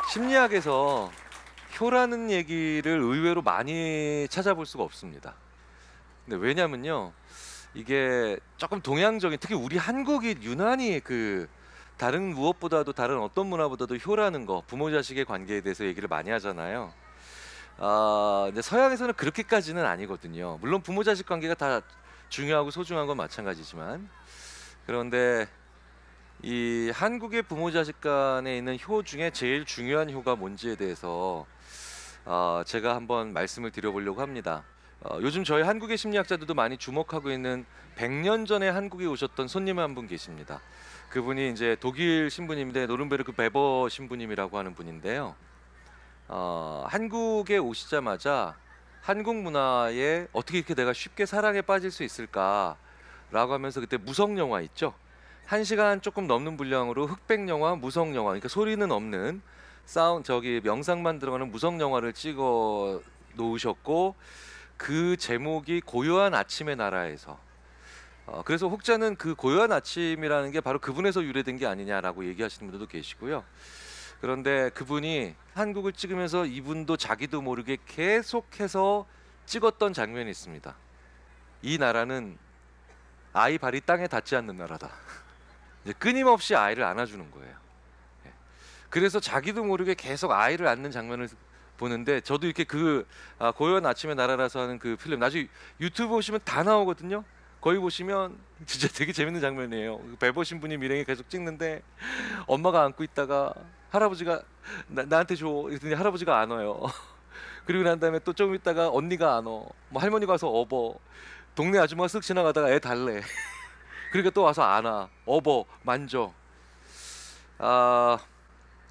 심리학에서 효라는 얘기를 의외로 많이 찾아볼 수가 없습니다. 근데 왜냐면요, 이게 조금 동양적인, 특히 우리 한국이 유난히 다른 무엇보다도, 다른 어떤 문화보다도 효라는 거, 부모 자식의 관계에 대해서 얘기를 많이 하잖아요. 근데 서양에서는 그렇게까지는 아니거든요. 물론 부모 자식 관계가 다 중요하고 소중한 건 마찬가지지만, 그런데 이 한국의 부모 자식 간에 있는 효 중에 제일 중요한 효가 뭔지에 대해서 제가 한번 말씀을 드려보려고 합니다. 요즘 저희 한국의 심리학자들도 많이 주목하고 있는 100년 전에 한국에 오셨던 손님 한 분 계십니다. 그분이 이제 독일 신부님인데 노른베르크 베버 신부님이라고 하는 분인데요. 한국에 오시자마자 한국 문화에 어떻게 이렇게 내가 쉽게 사랑에 빠질 수 있을까라고 하면서, 그때 무성 영화 있죠? 1시간 조금 넘는 분량으로 흑백 영화, 무성 영화, 그러니까 소리는 없는 명상만 들어가는 무성 영화를 찍어 놓으셨고, 그 제목이 고요한 아침의 나라에서. 그래서 혹자는 그 고요한 아침이라는 게 바로 그분에서 유래된 게 아니냐라고 얘기하시는 분들도 계시고요. 그런데 그분이 한국을 찍으면서 이분도 자기도 모르게 계속해서 찍었던 장면이 있습니다. 이 나라는 아이 발이 땅에 닿지 않는 나라다. 이제 끊임없이 아이를 안아주는 거예요. 예. 그래서 자기도 모르게 계속 아이를 안는 장면을 보는데, 저도 이렇게 고요한 아침의 나라라서 하는 그 필름, 나중에 유튜브 보시면 다 나오거든요. 거기 보시면 진짜 되게 재밌는 장면이에요. 베버 신부님 일행이 계속 찍는데, 엄마가 안고 있다가 할아버지가 나한테 줘 이랬더니 할아버지가 안아요. 그리고 난 다음에 또 좀 있다가 언니가 안어, 뭐 할머니가 와서 업어, 동네 아줌마가 쓱 지나가다가 애 달래. 그러니까 또 와서 안아, 업어, 만져.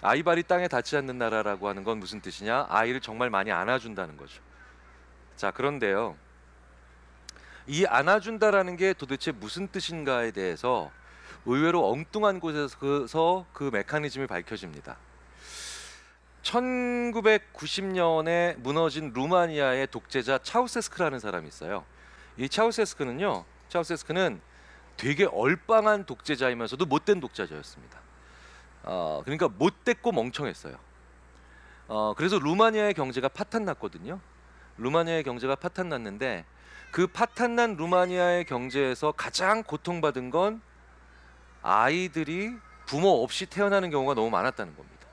아이 발이 땅에 닿지 않는 나라라고 하는 건 무슨 뜻이냐? 아이를 정말 많이 안아준다는 거죠. 자, 그런데요, 이 안아준다라는 게 도대체 무슨 뜻인가에 대해서 의외로 엉뚱한 곳에서 그 메커니즘이 밝혀집니다. 1990년에 무너진 루마니아의 독재자 차우세스크라는 사람이 있어요. 이 차우세스크는 되게 얼빵한 독재자이면서도 못된 독재자였습니다. 그러니까 못됐고 멍청했어요. 그래서 루마니아의 경제가 파탄났거든요. 루마니아의 경제가 파탄났는데, 그 파탄난 루마니아의 경제에서 가장 고통받은 건 아이들이 부모 없이 태어나는 경우가 너무 많았다는 겁니다.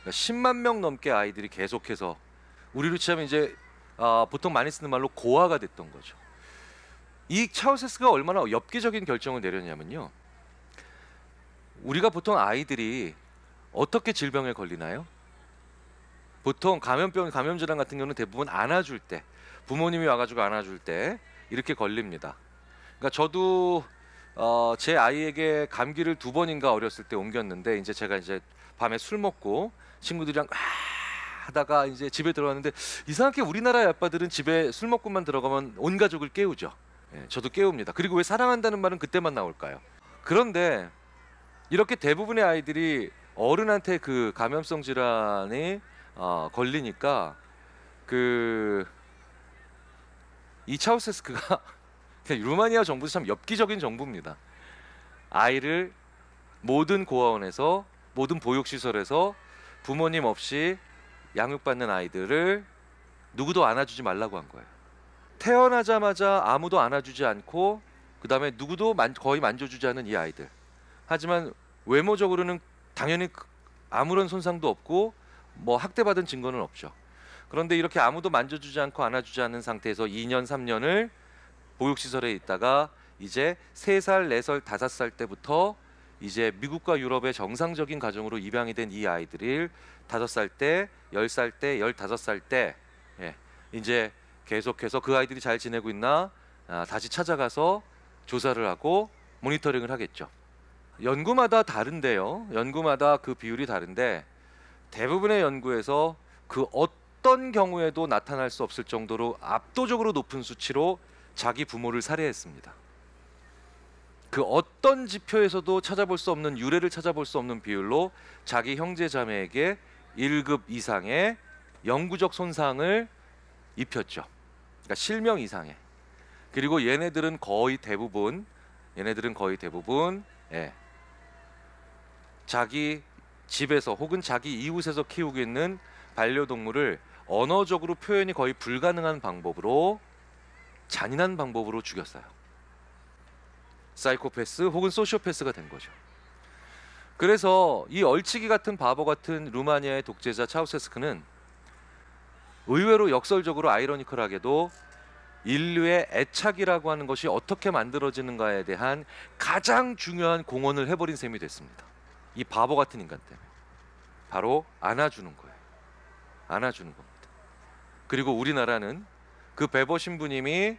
그러니까 10만 명 넘게 아이들이 계속해서, 우리로 치자면 이제 보통 많이 쓰는 말로 고아가 됐던 거죠. 이 차우세스가 얼마나 엽기적인 결정을 내렸냐면요, 우리가 보통 아이들이 어떻게 질병에 걸리나요? 보통 감염질환 같은 경우는 대부분 안아줄 때, 부모님이 와가지고 안아줄 때 이렇게 걸립니다. 그러니까 저도 제 아이에게 감기를 2번인가 어렸을 때 옮겼는데, 이제 제가 이제 밤에 술 먹고 친구들이랑 하다가 이제 집에 들어왔는데, 이상하게 우리나라의 아빠들은 집에 술 먹고만 들어가면 온 가족을 깨우죠. 예, 저도 깨웁니다. 그리고 왜 사랑한다는 말은 그때만 나올까요? 그런데 이렇게 대부분의 아이들이 어른한테 그 감염성 질환에 걸리니까, 이 차우세스크가 루마니아 정부도 참 엽기적인 정부입니다. 아이를 모든 고아원에서, 모든 보육시설에서 부모님 없이 양육받는 아이들을 누구도 안아주지 말라고 한 거예요. 태어나자마자 아무도 안아주지 않고, 그 다음에 누구도 거의 만져주지 않은 이 아이들. 하지만 외모적으로는 당연히 아무런 손상도 없고 뭐 학대받은 증거는 없죠. 그런데 이렇게 아무도 만져주지 않고 안아주지 않는 상태에서 2년 3년을 보육시설에 있다가, 이제 3살, 4살, 5살 때부터 이제 미국과 유럽의 정상적인 가정으로 입양이 된 이 아이들을 5살 때, 10살 때, 15살 때, 이제 계속해서 그 아이들이 잘 지내고 있나 다시 찾아가서 조사를 하고 모니터링을 하겠죠. 연구마다 다른데요, 연구마다 그 비율이 다른데, 대부분의 연구에서 그 어떤 경우에도 나타날 수 없을 정도로 압도적으로 높은 수치로 자기 부모를 살해했습니다. 그 어떤 지표에서도 찾아볼 수 없는, 유래를 찾아볼 수 없는 비율로 자기 형제 자매에게 1급 이상의 영구적 손상을 입혔죠. 그러니까 실명 이상의. 그리고 얘네들은 거의 대부분 자기 집에서 혹은 자기 이웃에서 키우고 있는 반려동물을 언어적으로 표현이 거의 불가능한 방법으로, 잔인한 방법으로 죽였어요. 사이코패스 혹은 소시오패스가 된 거죠. 그래서 이 얼치기 같은 바보 같은 루마니아의 독재자 차우세스크는 의외로 역설적으로 아이러니컬하게도 인류의 애착이라고 하는 것이 어떻게 만들어지는가에 대한 가장 중요한 공헌을 해버린 셈이 됐습니다. 이 바보 같은 인간 때문에. 바로 안아주는 거예요. 안아주는 겁니다. 그리고 우리나라는 그 베버 신부님이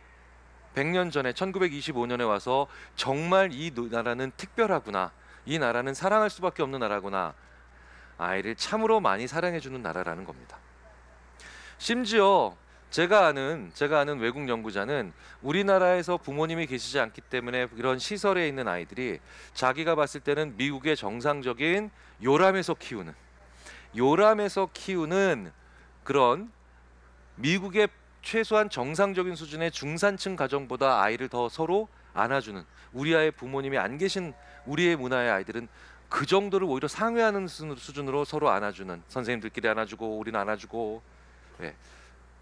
100년 전에 1925년에 와서 정말 이 나라는 특별하구나, 이 나라는 사랑할 수밖에 없는 나라구나, 아이를 참으로 많이 사랑해주는 나라라는 겁니다. 심지어 제가 아는 외국 연구자는 우리나라에서 부모님이 계시지 않기 때문에 이런 시설에 있는 아이들이 자기가 봤을 때는 미국의 정상적인 요람에서 키우는 그런 미국의 최소한 정상적인 수준의 중산층 가정보다 아이를 더 서로 안아주는, 우리 아이의 부모님이 안 계신 우리의 문화의 아이들은 그 정도를 오히려 상회하는 수준으로 서로 안아주는, 선생님들끼리 안아주고 우리는 안아주고. 네.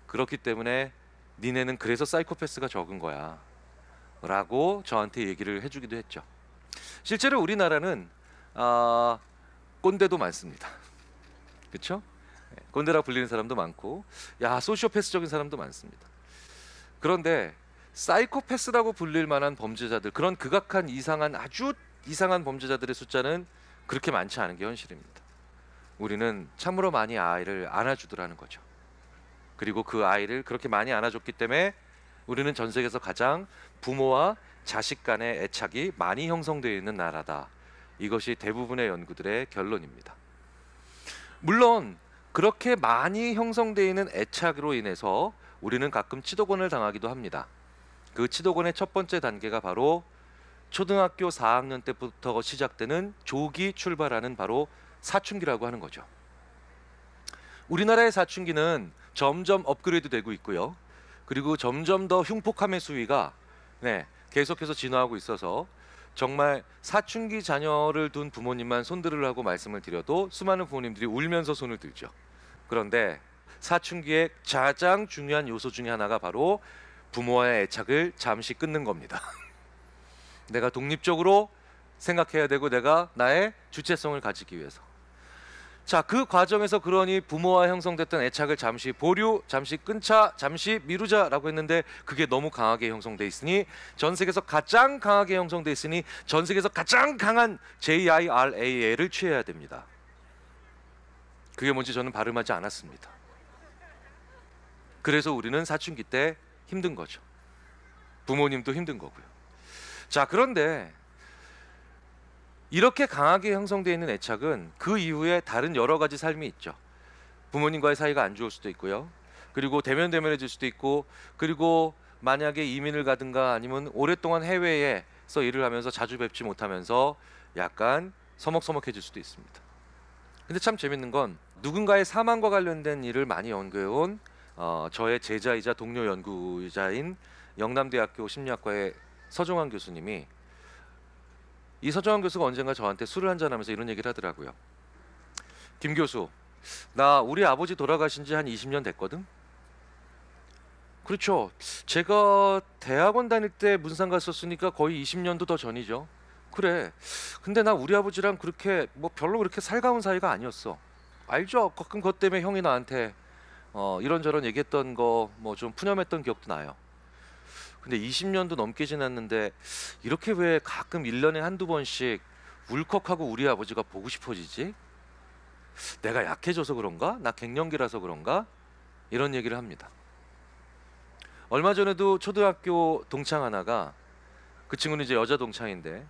그렇기 때문에 니네는 그래서 사이코패스가 적은 거야 라고 저한테 얘기를 해주기도 했죠. 실제로 우리나라는 꼰대도 많습니다. 그렇죠? 꼰대라 불리는 사람도 많고, 야, 소시오패스적인 사람도 많습니다. 그런데 사이코패스라고 불릴 만한 범죄자들, 그런 극악한 아주 이상한 범죄자들의 숫자는 그렇게 많지 않은 게 현실입니다. 우리는 참으로 많이 아이를 안아주더라는 거죠. 그리고 그 아이를 그렇게 많이 안아줬기 때문에 우리는 전 세계에서 가장 부모와 자식 간의 애착이 많이 형성되어 있는 나라다. 이것이 대부분의 연구들의 결론입니다. 물론 그렇게 많이 형성되어 있는 애착으로 인해서 우리는 가끔 치도곤을 당하기도 합니다. 그 치도곤의 첫 번째 단계가 바로 초등학교 4학년 때부터 시작되는 조기 출발하는 바로 사춘기라고 하는 거죠. 우리나라의 사춘기는 점점 업그레이드 되고 있고요. 그리고 점점 더 흉폭함의 수위가 계속해서 진화하고 있어서 정말 사춘기 자녀를 둔 부모님만 손들으라고 말씀을 드려도 수많은 부모님들이 울면서 손을 들죠. 그런데 사춘기의 가장 중요한 요소 중에 하나가 바로 부모와의 애착을 잠시 끊는 겁니다. 내가 독립적으로 생각해야 되고 내가 나의 주체성을 가지기 위해서. 자, 그 과정에서 그러니 부모와 형성됐던 애착을 잠시 보류, 잠시 끊자, 잠시 미루자라고 했는데 그게 너무 강하게 형성돼 있으니 전 세계에서 가장 강하게 형성돼 있으니 전 세계에서 가장 강한 JIRAL을 취해야 됩니다. 그게 뭔지 저는 발음하지 않았습니다. 그래서 우리는 사춘기 때 힘든 거죠. 부모님도 힘든 거고요. 자, 그런데 이렇게 강하게 형성되어 있는 애착은 그 이후에 다른 여러 가지 삶이 있죠. 부모님과의 사이가 안 좋을 수도 있고요. 그리고 대면대면해질 수도 있고, 그리고 만약에 이민을 가든가 아니면 오랫동안 해외에서 일을 하면서 자주 뵙지 못하면서 약간 서먹서먹해질 수도 있습니다. 근데 참 재밌는 건 누군가의 사망과 관련된 일을 많이 연구해온 저의 제자이자 동료 연구자인 영남대학교 심리학과의 서종환 교수님이, 이 서정환 교수가 언젠가 저한테 술을 한잔하면서 이런 얘기를 하더라고요. 김 교수, 나 우리 아버지 돌아가신 지 한 20년 됐거든? 그렇죠. 제가 대학원 다닐 때 문상 갔었으니까 거의 20년도 더 전이죠. 그래. 근데 나 우리 아버지랑 그렇게 별로 그렇게 살가운 사이가 아니었어. 알죠? 가끔 그것 때문에 형이 나한테 이런저런 얘기했던 거 좀 푸념했던 기억도 나요. 근데 20년도 넘게 지났는데 이렇게 왜 가끔 1년에 한두 번씩 울컥하고 우리 아버지가 보고 싶어지지? 내가 약해져서 그런가? 나 갱년기라서 그런가? 이런 얘기를 합니다. 얼마 전에도 초등학교 동창 하나가, 그 친구는 이제 여자 동창인데,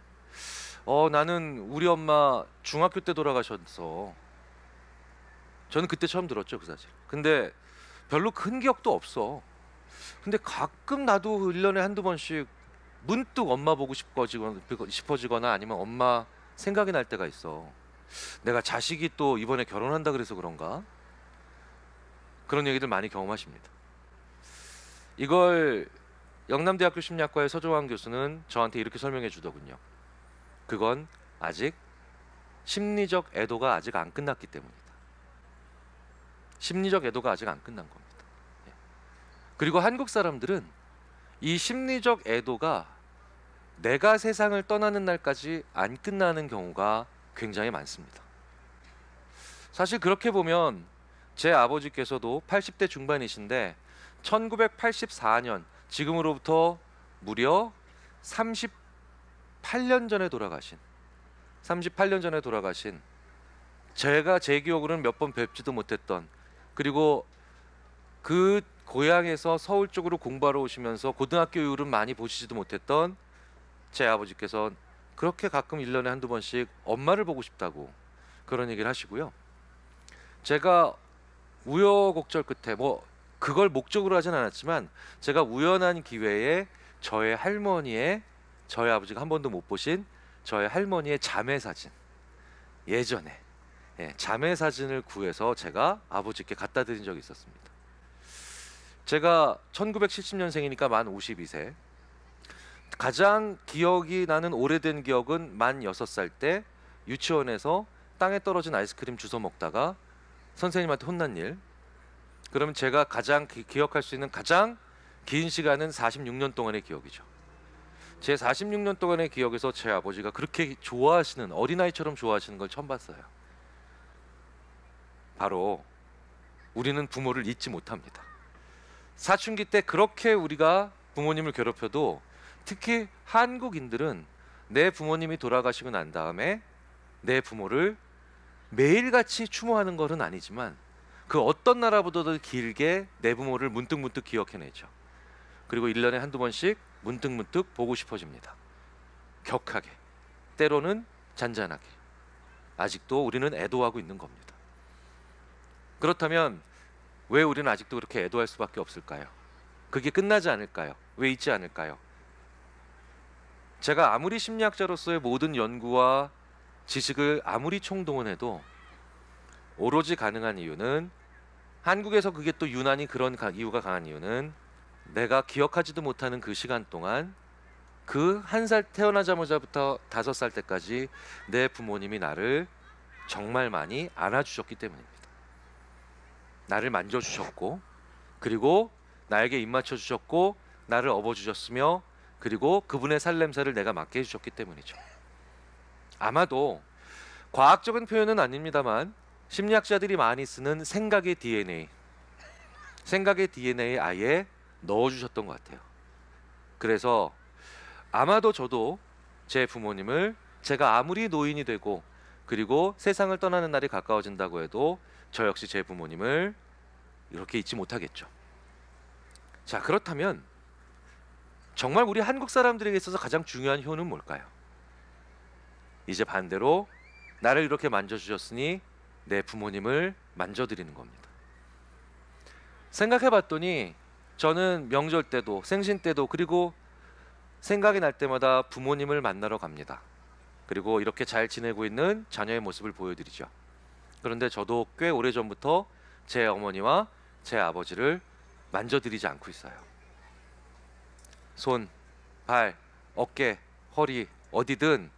나는 우리 엄마 중학교 때 돌아가셨어. 저는 그때 처음 들었죠, 그 사실. 근데 별로 큰 기억도 없어. 근데 가끔 나도 1년에 한두 번씩 문득 엄마 보고 싶어지거나 아니면 엄마 생각이 날 때가 있어. 내가 자식이 또 이번에 결혼한다 그래서 그런가? 그런 얘기들 많이 경험하십니다. 이걸 영남대학교 심리학과의 서정환 교수는 저한테 이렇게 설명해 주더군요. 그건 아직 심리적 애도가 아직 안 끝났기 때문이다. 심리적 애도가 아직 안 끝난 겁니다. 예. 그리고 한국 사람들은 이 심리적 애도가 내가 세상을 떠나는 날까지 안 끝나는 경우가 굉장히 많습니다. 사실 그렇게 보면 제 아버지께서도 80대 중반이신데 1984년, 지금으로부터 무려 38년 전에 돌아가신 38년 전에 돌아가신, 제가 제 기억으로는 몇 번 뵙지도 못했던, 그리고 그 고향에서 서울 쪽으로 공부하러 오시면서 고등학교 이후로는 많이 보시지도 못했던 제 아버지께서 그렇게 가끔 1년에 한두 번씩 엄마를 보고 싶다고 그런 얘기를 하시고요. 제가 우여곡절 끝에, 뭐 그걸 목적으로 하진 않았지만, 제가 우연한 기회에 저희 할머니의, 저희 아버지가 한 번도 못 보신 저희 할머니의 자매 사진, 예전에 자매 사진을 구해서 제가 아버지께 갖다 드린 적이 있었습니다. 제가 1970년생이니까 만 52세. 가장 기억이 나는 오래된 기억은 만 6살 때 유치원에서 땅에 떨어진 아이스크림 주워 먹다가 선생님한테 혼난 일. 그러면 제가 가장 기억할 수 있는 가장 긴 시간은 46년 동안의 기억이죠. 제 46년 동안의 기억에서 제 아버지가 그렇게 좋아하시는, 어린아이처럼 좋아하시는 걸 처음 봤어요. 바로 우리는 부모를 잊지 못합니다. 사춘기 때 그렇게 우리가 부모님을 괴롭혀도, 특히 한국인들은 내 부모님이 돌아가시고 난 다음에 내 부모를 매일같이 추모하는 것은 아니지만 그 어떤 나라보다도 길게 내 부모를 문득문득 기억해내죠. 그리고 1년에 한두 번씩 문득문득 보고 싶어집니다. 격하게, 때로는 잔잔하게. 아직도 우리는 애도하고 있는 겁니다. 그렇다면 왜 우리는 아직도 그렇게 애도할 수밖에 없을까요? 그게 끝나지 않을까요? 왜 잊지 않을까요? 제가 아무리 심리학자로서의 모든 연구와 지식을 아무리 총동원해도 오로지 가능한 이유는, 한국에서 그게 또 유난히 그런 이유가 강한 이유는, 내가 기억하지도 못하는 그 시간 동안, 그 한 살 태어나자마자부터 5살 때까지 내 부모님이 나를 정말 많이 안아주셨기 때문입니다. 나를 만져주셨고, 그리고 나에게 입 맞춰주셨고, 나를 업어주셨으며, 그리고 그분의 살냄새를 내가 맡게 해주셨기 때문이죠. 아마도 과학적인 표현은 아닙니다만 심리학자들이 많이 쓰는 생각의 DNA, 생각의 DNA에 아예 넣어주셨던 것 같아요. 그래서 아마도 저도 제 부모님을, 제가 아무리 노인이 되고 그리고 세상을 떠나는 날이 가까워진다고 해도 저 역시 제 부모님을 이렇게 잊지 못하겠죠. 자, 그렇다면 정말 우리 한국 사람들에게 있어서 가장 중요한 효는 뭘까요? 이제 반대로 나를 이렇게 만져주셨으니 내 부모님을 만져드리는 겁니다. 생각해봤더니 저는 명절 때도 생신 때도, 그리고 생각이 날 때마다 부모님을 만나러 갑니다. 그리고 이렇게 잘 지내고 있는 자녀의 모습을 보여드리죠. 그런데 저도 꽤 오래전부터 제 어머니와 제 아버지를 만져드리지 않고 있어요. 손, 발, 어깨, 허리, 어디든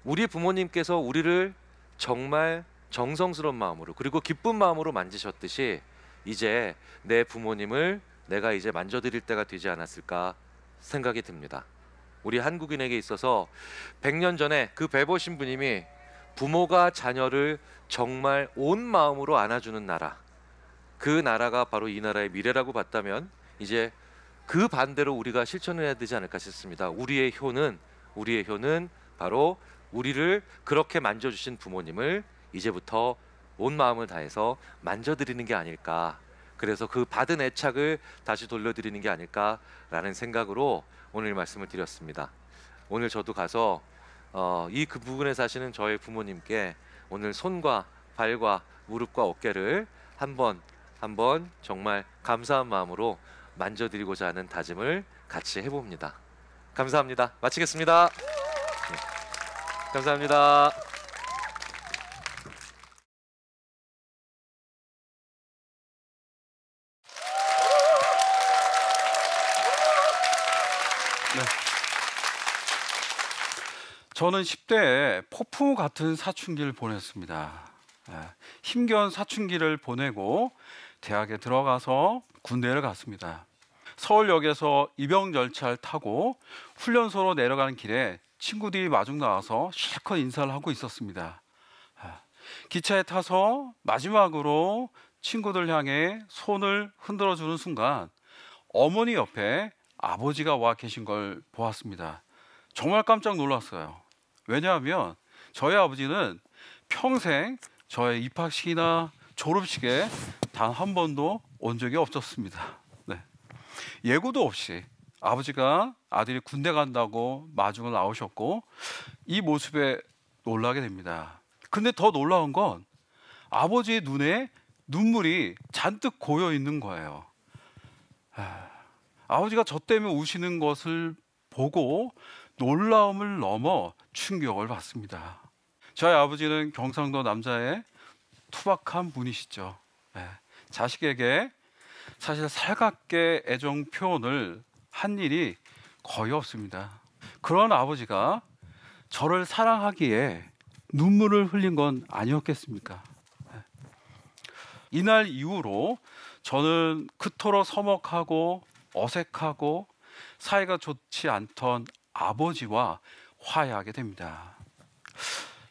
우리 부모님께서 우리를 정말 정성스러운 마음으로, 그리고 기쁜 마음으로 만지셨듯이 이제 내 부모님을 내가 이제 만져드릴 때가 되지 않았을까 생각이 듭니다. 우리 한국인에게 있어서 100년 전에 그 베보신 부님이 부모가 자녀를 정말 온 마음으로 안아주는 나라, 그 나라가 바로 이 나라의 미래라고 봤다면, 이제 그 반대로 우리가 실천을 해야 되지 않을까 싶습니다. 우리의 효는 바로 우리를 그렇게 만져주신 부모님을 이제부터 온 마음을 다해서 만져드리는 게 아닐까, 그래서 그 받은 애착을 다시 돌려드리는 게 아닐까라는 생각으로 오늘 말씀을 드렸습니다. 오늘 저도 가서 이 그 부근에 사시는 저의 부모님께 오늘 손과 발과 무릎과 어깨를 한번 정말 감사한 마음으로 만져드리고자 하는 다짐을 같이 해봅니다. 감사합니다. 마치겠습니다. 네. 감사합니다. 저는 10대에 폭풍 같은 사춘기를 보냈습니다. 힘겨운 사춘기를 보내고 대학에 들어가서 군대를 갔습니다. 서울역에서 입영 열차를 타고 훈련소로 내려가는 길에 친구들이 마중 나와서 실컷 인사를 하고 있었습니다. 기차에 타서 마지막으로 친구들 향해 손을 흔들어 주는 순간 어머니 옆에 아버지가 와 계신 걸 보았습니다. 정말 깜짝 놀랐어요. 왜냐하면 저희 아버지는 평생 저의 입학식이나 졸업식에 단 한 번도 온 적이 없었습니다. 네. 예고도 없이 아버지가 아들이 군대 간다고 마중을 나오셨고 이 모습에 놀라게 됩니다. 근데 더 놀라운 건 아버지의 눈에 눈물이 잔뜩 고여 있는 거예요. 아버지가 저 때문에 우시는 것을 보고 놀라움을 넘어 충격을 받습니다. 저희 아버지는 경상도 남자의 투박한 분이시죠. 자식에게 사실 살갑게 애정 표현을 한 일이 거의 없습니다. 그런 아버지가 저를 사랑하기에 눈물을 흘린 건 아니었겠습니까? 이날 이후로 저는 그토록 서먹하고 어색하고 사이가 좋지 않던 아버지와 화해하게 됩니다.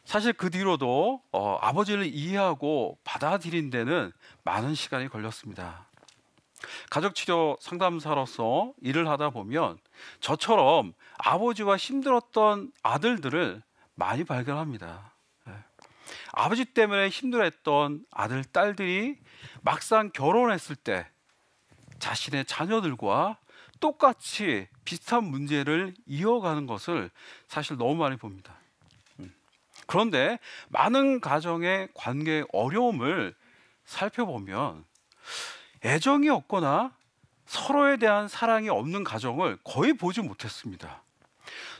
사실 그 뒤로도 아버지를 이해하고 받아들인 데는 많은 시간이 걸렸습니다. 가족치료 상담사로서 일을 하다 보면 저처럼 아버지와 힘들었던 아들들을 많이 발견합니다. 아버지 때문에 힘들어했던 아들, 딸들이 막상 결혼했을 때 자신의 자녀들과 똑같이 비슷한 문제를 이어가는 것을 사실 너무 많이 봅니다. 그런데 많은 가정의 관계 어려움을 살펴보면 애정이 없거나 서로에 대한 사랑이 없는 가정을 거의 보지 못했습니다.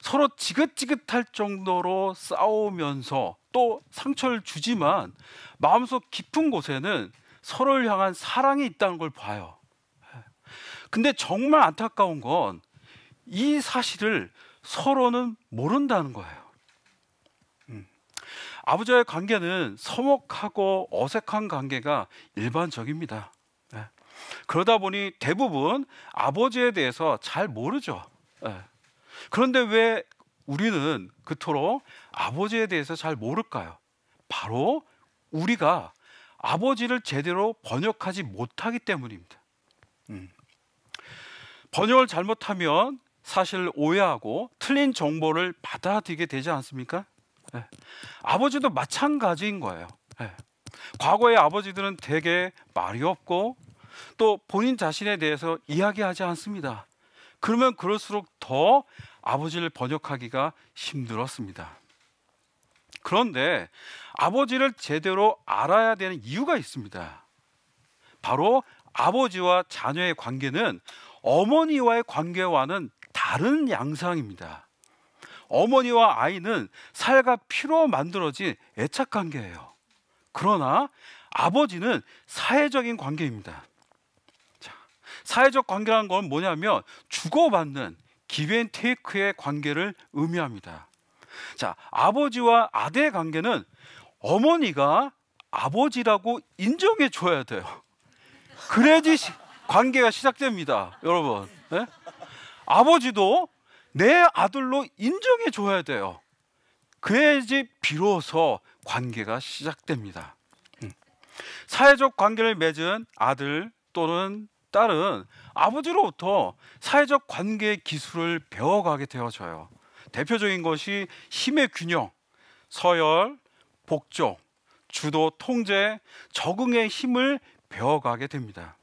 서로 지긋지긋할 정도로 싸우면서 또 상처를 주지만 마음속 깊은 곳에는 서로를 향한 사랑이 있다는 걸 봐요. 근데 정말 안타까운 건 이 사실을 서로는 모른다는 거예요. 아버지와의 관계는 서먹하고 어색한 관계가 일반적입니다. 그러다 보니 대부분 아버지에 대해서 잘 모르죠. 그런데 왜 우리는 그토록 아버지에 대해서 잘 모를까요? 바로 우리가 아버지를 제대로 번역하지 못하기 때문입니다. 번역을 잘못하면 사실 오해하고 틀린 정보를 받아들이게 되지 않습니까? 아버지도 마찬가지인 거예요. 과거의 아버지들은 대개 말이 없고 또 본인 자신에 대해서 이야기하지 않습니다. 그러면 그럴수록 더 아버지를 번역하기가 힘들었습니다. 그런데 아버지를 제대로 알아야 되는 이유가 있습니다. 바로 아버지와 자녀의 관계는 어머니와의 관계와는 다른 양상입니다. 어머니와 아이는 살과 피로 만들어진 애착 관계예요. 그러나 아버지는 사회적인 관계입니다. 자, 사회적 관계라는 건 뭐냐면 주고받는 기브앤테이크의 관계를 의미합니다. 자, 아버지와 아들의 관계는 어머니가 아버지라고 인정해 줘야 돼요. 그래야지 관계가 시작됩니다. 여러분, 네? 아버지도 내 아들로 인정해 줘야 돼요. 그래야지 비로소 관계가 시작됩니다. 사회적 관계를 맺은 아들 또는 딸은 아버지로부터 사회적 관계의 기술을 배워가게 되어져요. 대표적인 것이 힘의 균형, 서열, 복종, 주도, 통제, 적응의 힘을 배워가게 됩니다.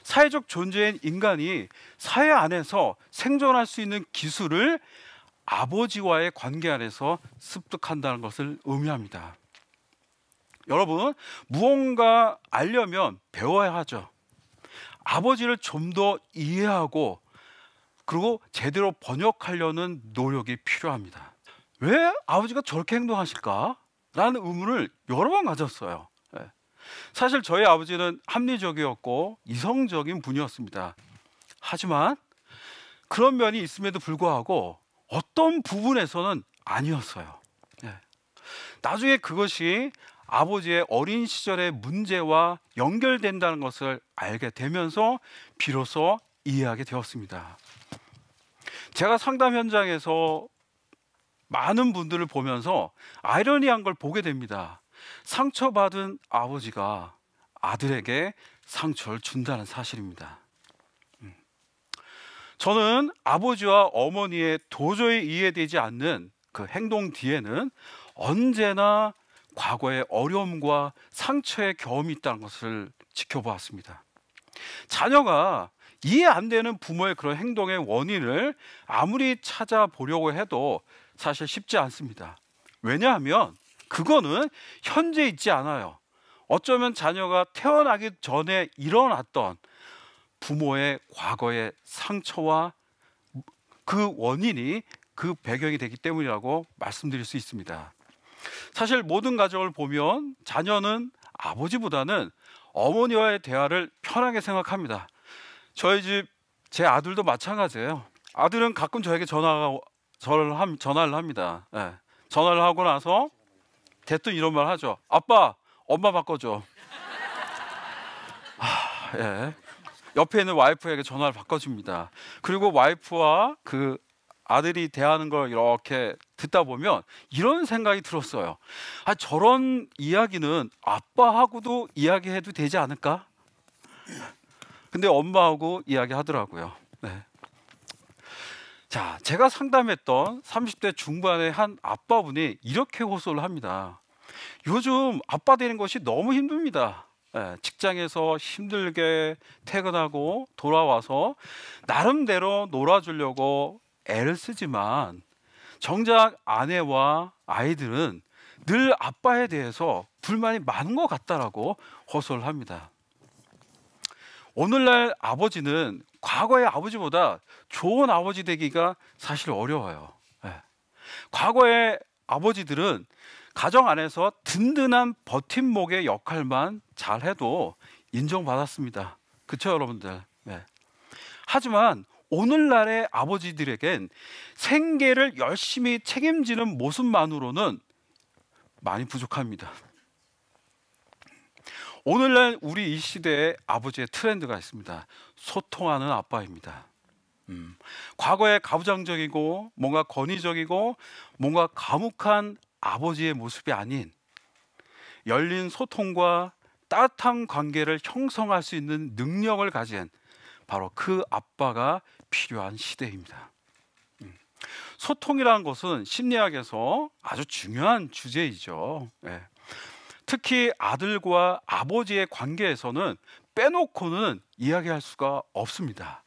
사회적 존재인 인간이 사회 안에서 생존할 수 있는 기술을 아버지와의 관계 안에서 습득한다는 것을 의미합니다. 여러분, 무언가 알려면 배워야 하죠. 아버지를 좀 더 이해하고 그리고 제대로 번역하려는 노력이 필요합니다. 왜 아버지가 저렇게 행동하실까? 라는 의문을 여러 번 가졌어요. 사실 저희 아버지는 합리적이었고 이성적인 분이었습니다. 하지만 그런 면이 있음에도 불구하고 어떤 부분에서는 아니었어요. 예. 나중에 그것이 아버지의 어린 시절의 문제와 연결된다는 것을 알게 되면서 비로소 이해하게 되었습니다. 제가 상담 현장에서 많은 분들을 보면서 아이러니한 걸 보게 됩니다. 상처받은 아버지가 아들에게 상처를 준다는 사실입니다. 저는 아버지와 어머니의 도저히 이해되지 않는 그 행동 뒤에는 언제나 과거의 어려움과 상처의 경험이 있다는 것을 지켜보았습니다. 자녀가 이해 안 되는 부모의 그런 행동의 원인을 아무리 찾아보려고 해도 사실 쉽지 않습니다. 왜냐하면 그거는 현재 있지 않아요. 어쩌면 자녀가 태어나기 전에 일어났던 부모의 과거의 상처와 그 원인이 그 배경이 되기 때문이라고 말씀드릴 수 있습니다. 사실 모든 가정을 보면 자녀는 아버지보다는 어머니와의 대화를 편하게 생각합니다. 저희 집 제 아들도 마찬가지예요. 아들은 가끔 저에게 전화를 합니다. 예. 전화를 하고 나서 대뜸 이런 말 하죠. 아빠, 엄마 바꿔줘. 예. 옆에 있는 와이프에게 전화를 바꿔줍니다. 그리고 와이프와 그 아들이 대하는 걸 이렇게 듣다 보면 이런 생각이 들었어요. 아, 저런 이야기는 아빠하고도 이야기해도 되지 않을까? 근데 엄마하고 이야기하더라고요. 네. 자, 제가 상담했던 30대 중반의 한 아빠분이 이렇게 호소를 합니다. 요즘 아빠 되는 것이 너무 힘듭니다. 직장에서 힘들게 퇴근하고 돌아와서 나름대로 놀아주려고 애를 쓰지만 정작 아내와 아이들은 늘 아빠에 대해서 불만이 많은 것 같다라고 호소를 합니다. 오늘날 아버지는 과거의 아버지보다 좋은 아버지 되기가 사실 어려워요. 과거의 아버지들은 가정 안에서 든든한 버팀목의 역할만 잘해도 인정받았습니다. 그렇죠, 여러분들? 네. 하지만 오늘날의 아버지들에겐 생계를 열심히 책임지는 모습만으로는 많이 부족합니다. 오늘날 우리 이 시대에 아버지의 트렌드가 있습니다. 소통하는 아빠입니다. 과거에 가부장적이고 뭔가 권위적이고 뭔가 과묵한 아버지의 모습이 아닌 열린 소통과 따뜻한 관계를 형성할 수 있는 능력을 가진 바로 그 아빠가 필요한 시대입니다. 소통이라는 것은 심리학에서 아주 중요한 주제이죠. 특히 아들과 아버지의 관계에서는 빼놓고는 이야기할 수가 없습니다.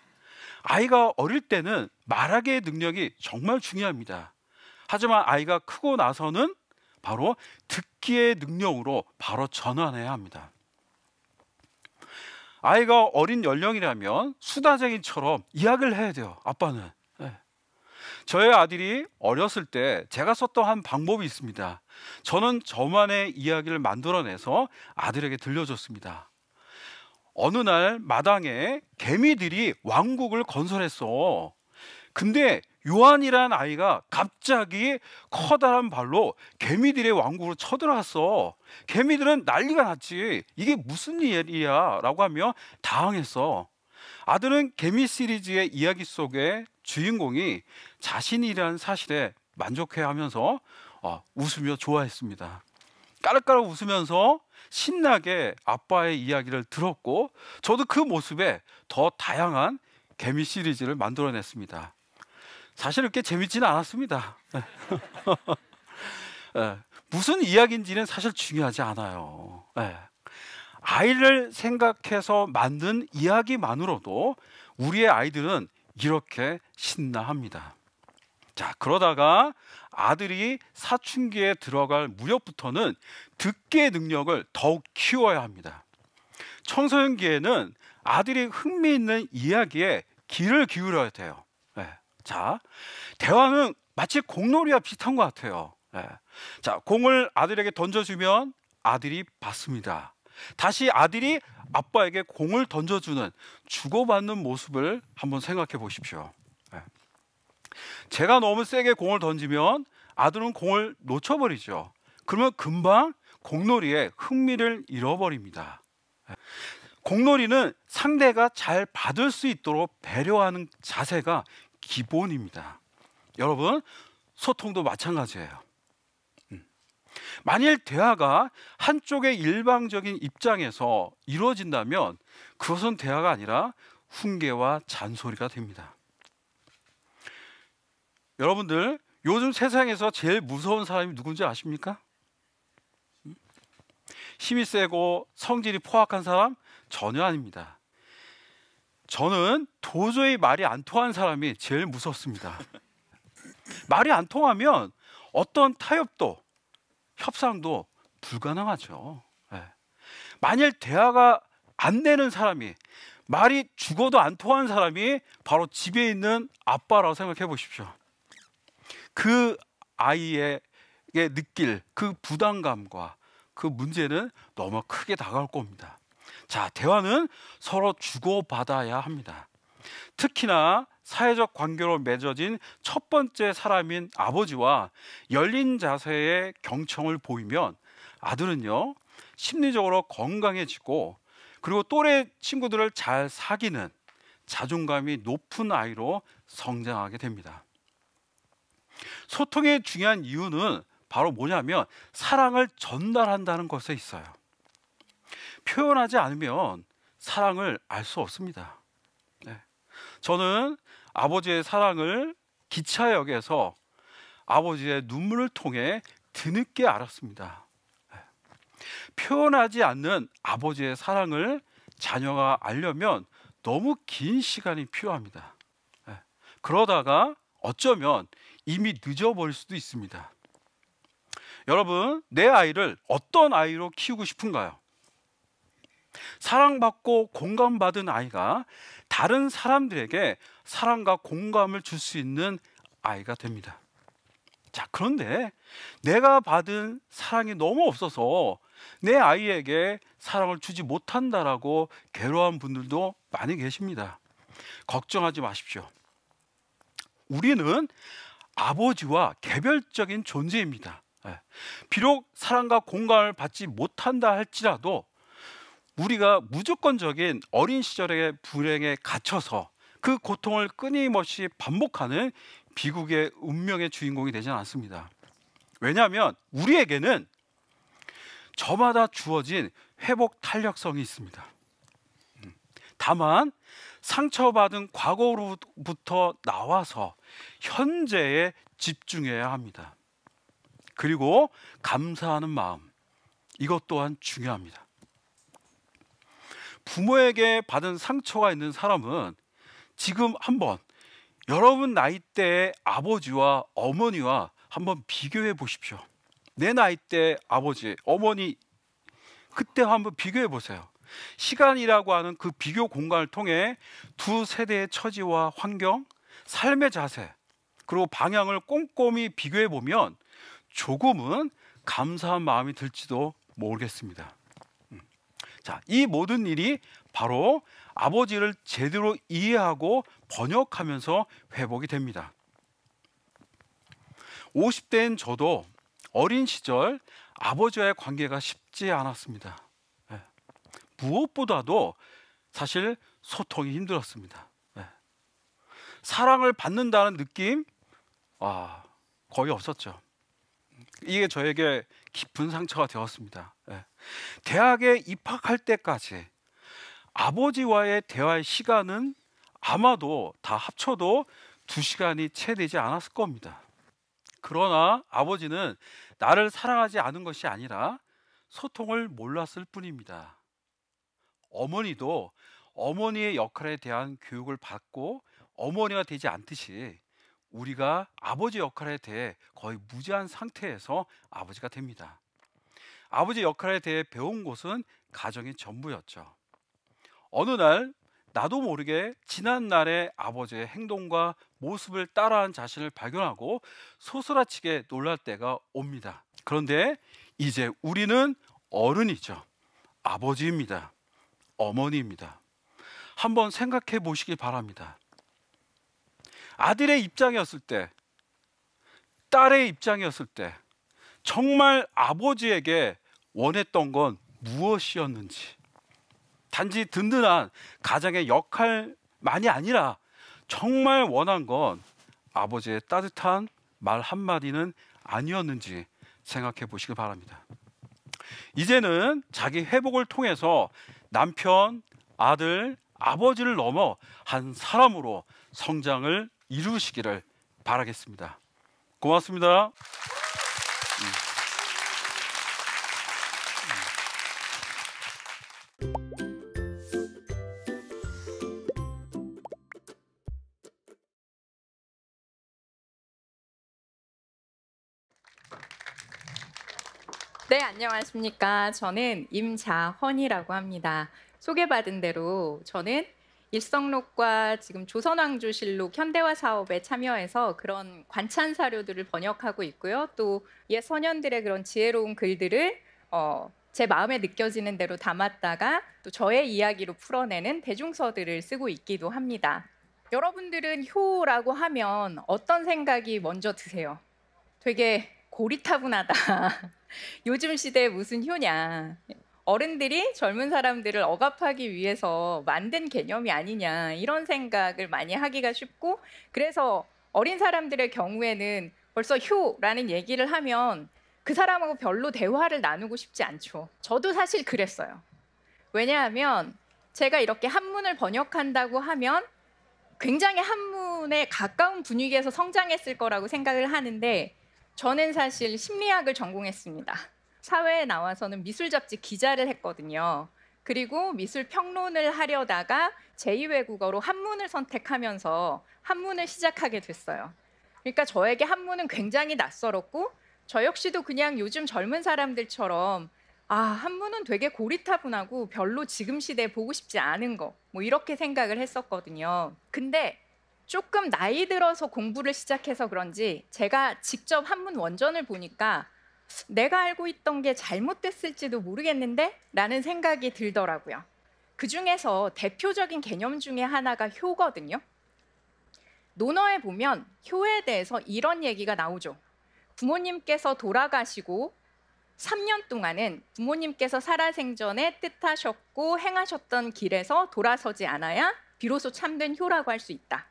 아이가 어릴 때는 말하기의 능력이 정말 중요합니다. 하지만 아이가 크고 나서는 바로 듣기의 능력으로 바로 전환해야 합니다. 아이가 어린 연령이라면 수다쟁이처럼 이야기를 해야 돼요. 아빠는. 저의 아들이 어렸을 때 제가 썼던 한 방법이 있습니다. 저는 저만의 이야기를 만들어내서 아들에게 들려줬습니다. 어느 날 마당에 개미들이 왕국을 건설했어. 근데 요한이라는 아이가 갑자기 커다란 발로 개미들의 왕국으로 쳐들어갔어. 개미들은 난리가 났지. 이게 무슨 일이야? 라고 하며 당황했어. 아들은 개미 시리즈의 이야기 속에 주인공이 자신이라는 사실에 만족해하면서 웃으며 좋아했습니다. 까르까르 웃으면서 신나게 아빠의 이야기를 들었고 저도 그 모습에 더 다양한 개미 시리즈를 만들어냈습니다. 사실 그렇게 재밌지는 않았습니다. 무슨 이야기인지는 사실 중요하지 않아요. 아이를 생각해서 만든 이야기만으로도 우리의 아이들은 이렇게 신나합니다. 자, 그러다가 아들이 사춘기에 들어갈 무렵부터는 듣기의 능력을 더욱 키워야 합니다. 청소년기에는 아들이 흥미있는 이야기에 귀를 기울여야 돼요. 자, 대화는 마치 공놀이와 비슷한 것 같아요. 자, 공을 아들에게 던져주면 아들이 받습니다. 다시 아들이 아빠에게 공을 던져주는 주고받는 모습을 한번 생각해 보십시오. 제가 너무 세게 공을 던지면 아들은 공을 놓쳐버리죠. 그러면 금방 공놀이에 흥미를 잃어버립니다. 공놀이는 상대가 잘 받을 수 있도록 배려하는 자세가 기본입니다. 여러분, 소통도 마찬가지예요. 만일 대화가 한쪽의 일방적인 입장에서 이루어진다면 그것은 대화가 아니라 훈계와 잔소리가 됩니다. 여러분들, 요즘 세상에서 제일 무서운 사람이 누군지 아십니까? 힘이 세고 성질이 포악한 사람? 전혀 아닙니다. 저는 도저히 말이 안 통하는 사람이 제일 무섭습니다. 말이 안 통하면 어떤 타협도 협상도 불가능하죠. 만일 대화가 안 되는 사람이, 말이 죽어도 안 통하는 사람이 바로 집에 있는 아빠라고 생각해 보십시오. 그 아이에게 느낄 그 부담감과 그 문제는 너무 크게 다가올 겁니다. 자, 대화는 서로 주고받아야 합니다. 특히나 사회적 관계로 맺어진 첫 번째 사람인 아버지와 열린 자세의 경청을 보이면 아들은요, 심리적으로 건강해지고, 그리고 또래 친구들을 잘 사귀는 자존감이 높은 아이로 성장하게 됩니다. 소통의 중요한 이유는 바로 뭐냐면 사랑을 전달한다는 것에 있어요. 표현하지 않으면 사랑을 알 수 없습니다. 저는 아버지의 사랑을 기차역에서 아버지의 눈물을 통해 뒤늦게 알았습니다. 표현하지 않는 아버지의 사랑을 자녀가 알려면 너무 긴 시간이 필요합니다. 그러다가 어쩌면 이미 늦어버릴 수도 있습니다. 여러분, 내 아이를 어떤 아이로 키우고 싶은가요? 사랑받고 공감받은 아이가 다른 사람들에게 사랑과 공감을 줄 수 있는 아이가 됩니다. 자, 그런데 내가 받은 사랑이 너무 없어서 내 아이에게 사랑을 주지 못한다라고 괴로워한 분들도 많이 계십니다. 걱정하지 마십시오. 우리는 아버지와 개별적인 존재입니다. 비록 사랑과 공감을 받지 못한다 할지라도 우리가 무조건적인 어린 시절의 불행에 갇혀서 그 고통을 끊임없이 반복하는 비극의 운명의 주인공이 되지 않습니다. 왜냐하면 우리에게는 저마다 주어진 회복 탄력성이 있습니다. 다만 상처받은 과거로부터 나와서 현재에 집중해야 합니다. 그리고 감사하는 마음, 이것 또한 중요합니다. 부모에게 받은 상처가 있는 사람은 지금 한번 여러분 나이대의 아버지와 어머니와 한번 비교해 보십시오. 내 나이대 아버지, 어머니 그때 한번 비교해 보세요. 시간이라고 하는 그 비교 공간을 통해 두 세대의 처지와 환경, 삶의 자세, 그리고 방향을 꼼꼼히 비교해 보면 조금은 감사한 마음이 들지도 모르겠습니다. 자, 이 모든 일이 바로 아버지를 제대로 이해하고 번역하면서 회복이 됩니다. 50대인 저도 어린 시절 아버지와의 관계가 쉽지 않았습니다. 무엇보다도 사실 소통이 힘들었습니다. 사랑을 받는다는 느낌 거의 없었죠. 이게 저에게 깊은 상처가 되었습니다. 대학에 입학할 때까지 아버지와의 대화의 시간은 아마도 다 합쳐도 2시간이 채 되지 않았을 겁니다. 그러나 아버지는 나를 사랑하지 않은 것이 아니라 소통을 몰랐을 뿐입니다. 어머니도 어머니의 역할에 대한 교육을 받고 어머니가 되지 않듯이 우리가 아버지 역할에 대해 거의 무지한 상태에서 아버지가 됩니다. 아버지 역할에 대해 배운 곳은 가정이 전부였죠. 어느 날 나도 모르게 지난 날의 아버지의 행동과 모습을 따라한 자신을 발견하고 소스라치게 놀랄 때가 옵니다. 그런데 이제 우리는 어른이죠. 아버지입니다. 어머니입니다. 한번 생각해 보시기 바랍니다. 아들의 입장이었을 때 딸의 입장이었을 때 정말 아버지에게 원했던 건 무엇이었는지, 단지 든든한 가장의 역할만이 아니라 정말 원한 건 아버지의 따뜻한 말 한마디는 아니었는지 생각해 보시기 바랍니다. 이제는 자기 회복을 통해서 남편, 아들, 아버지를 넘어 한 사람으로 성장을 이루시기를 바라겠습니다. 고맙습니다. 네, 안녕하십니까. 저는 임자헌이라고 합니다. 소개받은 대로 저는 일성록과 지금 조선왕조실록 현대화 사업에 참여해서 그런 관찬 사료들을 번역하고 있고요. 또 옛 선현들의 그런 지혜로운 글들을 제 마음에 느껴지는 대로 담았다가 또 저의 이야기로 풀어내는 대중서들을 쓰고 있기도 합니다. 여러분들은 효라고 하면 어떤 생각이 먼저 드세요? 되게 고리타분하다. 요즘 시대에 무슨 효냐. 어른들이 젊은 사람들을 억압하기 위해서 만든 개념이 아니냐, 이런 생각을 많이 하기가 쉽고, 그래서 어린 사람들의 경우에는 벌써 효라는 얘기를 하면 그 사람하고 별로 대화를 나누고 싶지 않죠. 저도 사실 그랬어요. 왜냐하면 제가 이렇게 한문을 번역한다고 하면 굉장히 한문에 가까운 분위기에서 성장했을 거라고 생각을 하는데, 저는 사실 심리학을 전공했습니다. 사회에 나와서는 미술 잡지 기자를 했거든요. 그리고 미술 평론을 하려다가 제2외국어로 한문을 선택하면서 한문을 시작하게 됐어요. 그러니까 저에게 한문은 굉장히 낯설었고, 저 역시도 그냥 요즘 젊은 사람들처럼 한문은 되게 고리타분하고 별로 지금 시대에 보고 싶지 않은 거, 뭐 이렇게 생각을 했었거든요. 근데 조금 나이 들어서 공부를 시작해서 그런지 제가 직접 한문 원전을 보니까 내가 알고 있던 게 잘못됐을지도 모르겠는데? 라는 생각이 들더라고요. 그 중에서 대표적인 개념 중에 하나가 효거든요. 논어에 보면 효에 대해서 이런 얘기가 나오죠. 부모님께서 돌아가시고 3년 동안은 부모님께서 살아생전에 뜻하셨고 행하셨던 길에서 돌아서지 않아야 비로소 참된 효라고 할 수 있다.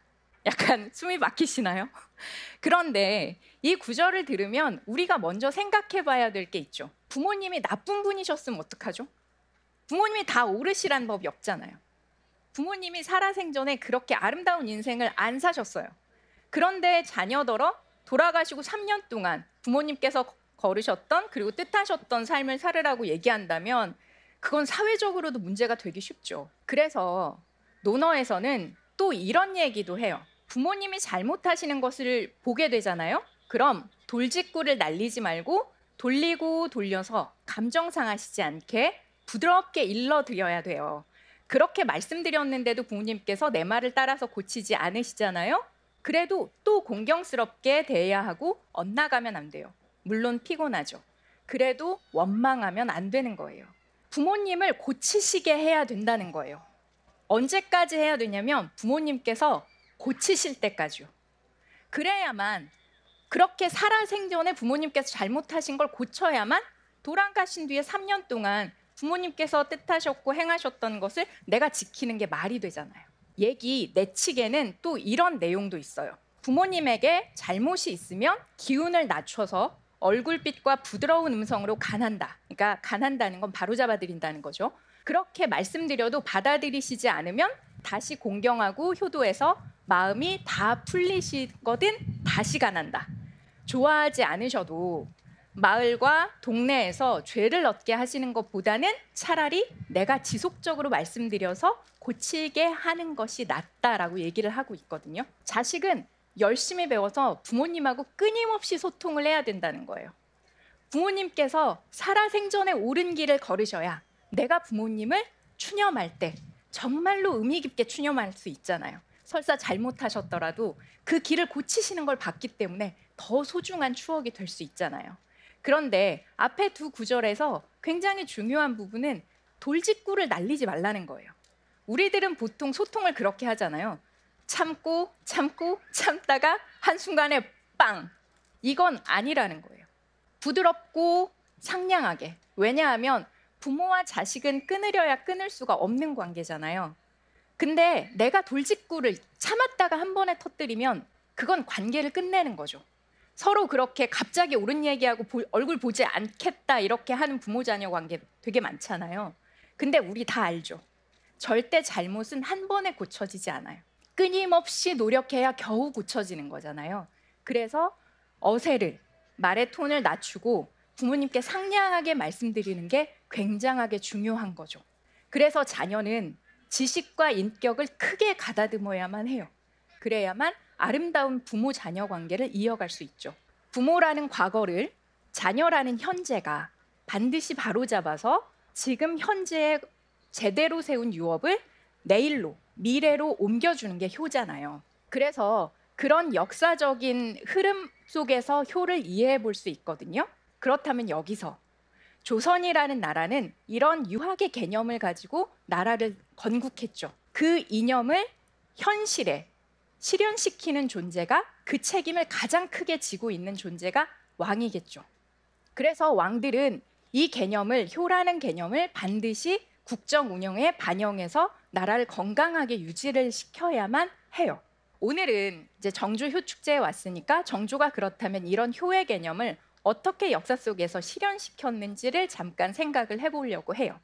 약간 숨이 막히시나요? 그런데 이 구절을 들으면 우리가 먼저 생각해 봐야 될 게 있죠. 부모님이 나쁜 분이셨으면 어떡하죠? 부모님이 다 옳으시란 법이 없잖아요. 부모님이 살아생전에 그렇게 아름다운 인생을 안 사셨어요. 그런데 자녀더러 돌아가시고 3년 동안 부모님께서 걸으셨던, 그리고 뜻하셨던 삶을 살으라고 얘기한다면 그건 사회적으로도 문제가 되기 쉽죠. 그래서 논어에서는 또 이런 얘기도 해요. 부모님이 잘못하시는 것을 보게 되잖아요. 그럼 돌직구를 날리지 말고 돌리고 돌려서 감정 상하시지 않게 부드럽게 일러드려야 돼요. 그렇게 말씀드렸는데도 부모님께서 내 말을 따라서 고치지 않으시잖아요. 그래도 또 공경스럽게 대해야 하고 엇나가면 안 돼요. 물론 피곤하죠. 그래도 원망하면 안 되는 거예요. 부모님을 고치시게 해야 된다는 거예요. 언제까지 해야 되냐면 부모님께서 고치실 때까지요. 그래야만, 그렇게 살아생전에 부모님께서 잘못하신 걸 고쳐야만 돌아가신 뒤에 3년 동안 부모님께서 뜻하셨고 행하셨던 것을 내가 지키는 게 말이 되잖아요. 얘기 내측에는 또 이런 내용도 있어요. 부모님에게 잘못이 있으면 기운을 낮춰서 얼굴빛과 부드러운 음성으로 간한다. 그러니까 간한다는 건 바로잡아드린다는 거죠. 그렇게 말씀드려도 받아들이시지 않으면 다시 공경하고 효도해서 마음이 다 풀리시거든 다시 간한다. 좋아하지 않으셔도 마을과 동네에서 죄를 얻게 하시는 것보다는 차라리 내가 지속적으로 말씀드려서 고치게 하는 것이 낫다라고 얘기를 하고 있거든요. 자식은 열심히 배워서 부모님하고 끊임없이 소통을 해야 된다는 거예요. 부모님께서 살아생전에 옳은 길을 걸으셔야 내가 부모님을 추념할 때 정말로 의미 깊게 추념할 수 있잖아요. 설사 잘못하셨더라도 그 길을 고치시는 걸 봤기 때문에 더 소중한 추억이 될 수 있잖아요. 그런데 앞에 두 구절에서 굉장히 중요한 부분은 돌직구를 날리지 말라는 거예요. 우리들은 보통 소통을 그렇게 하잖아요. 참고 참고 참다가 한순간에 빵! 이건 아니라는 거예요. 부드럽고 상냥하게. 왜냐하면 부모와 자식은 끊으려야 끊을 수가 없는 관계잖아요. 근데 내가 돌직구를 참았다가 한 번에 터뜨리면 그건 관계를 끝내는 거죠. 서로 그렇게 갑자기 옳은 얘기하고 얼굴 보지 않겠다 이렇게 하는 부모-자녀 관계 되게 많잖아요. 근데 우리 다 알죠. 절대 잘못은 한 번에 고쳐지지 않아요. 끊임없이 노력해야 겨우 고쳐지는 거잖아요. 그래서 어세를, 말의 톤을 낮추고 부모님께 상냥하게 말씀드리는 게 굉장하게 중요한 거죠. 그래서 자녀는 지식과 인격을 크게 가다듬어야만 해요. 그래야만 아름다운 부모-자녀 관계를 이어갈 수 있죠. 부모라는 과거를 자녀라는 현재가 반드시 바로잡아서 지금 현재에 제대로 세운 유업을 내일로, 미래로 옮겨주는 게 효잖아요. 그래서 그런 역사적인 흐름 속에서 효를 이해해 볼 수 있거든요. 그렇다면 여기서 조선이라는 나라는 이런 유학의 개념을 가지고 나라를 건국했죠. 그 이념을 현실에 실현시키는 존재가, 그 책임을 가장 크게 지고 있는 존재가 왕이겠죠. 그래서 왕들은 이 개념을, 효라는 개념을 반드시 국정 운영에 반영해서 나라를 건강하게 유지를 시켜야만 해요. 오늘은 이제 정조 효축제에 왔으니까 정조가 그렇다면 이런 효의 개념을 어떻게 역사 속에서 실현시켰는지를 잠깐 생각을 해보려고 해요.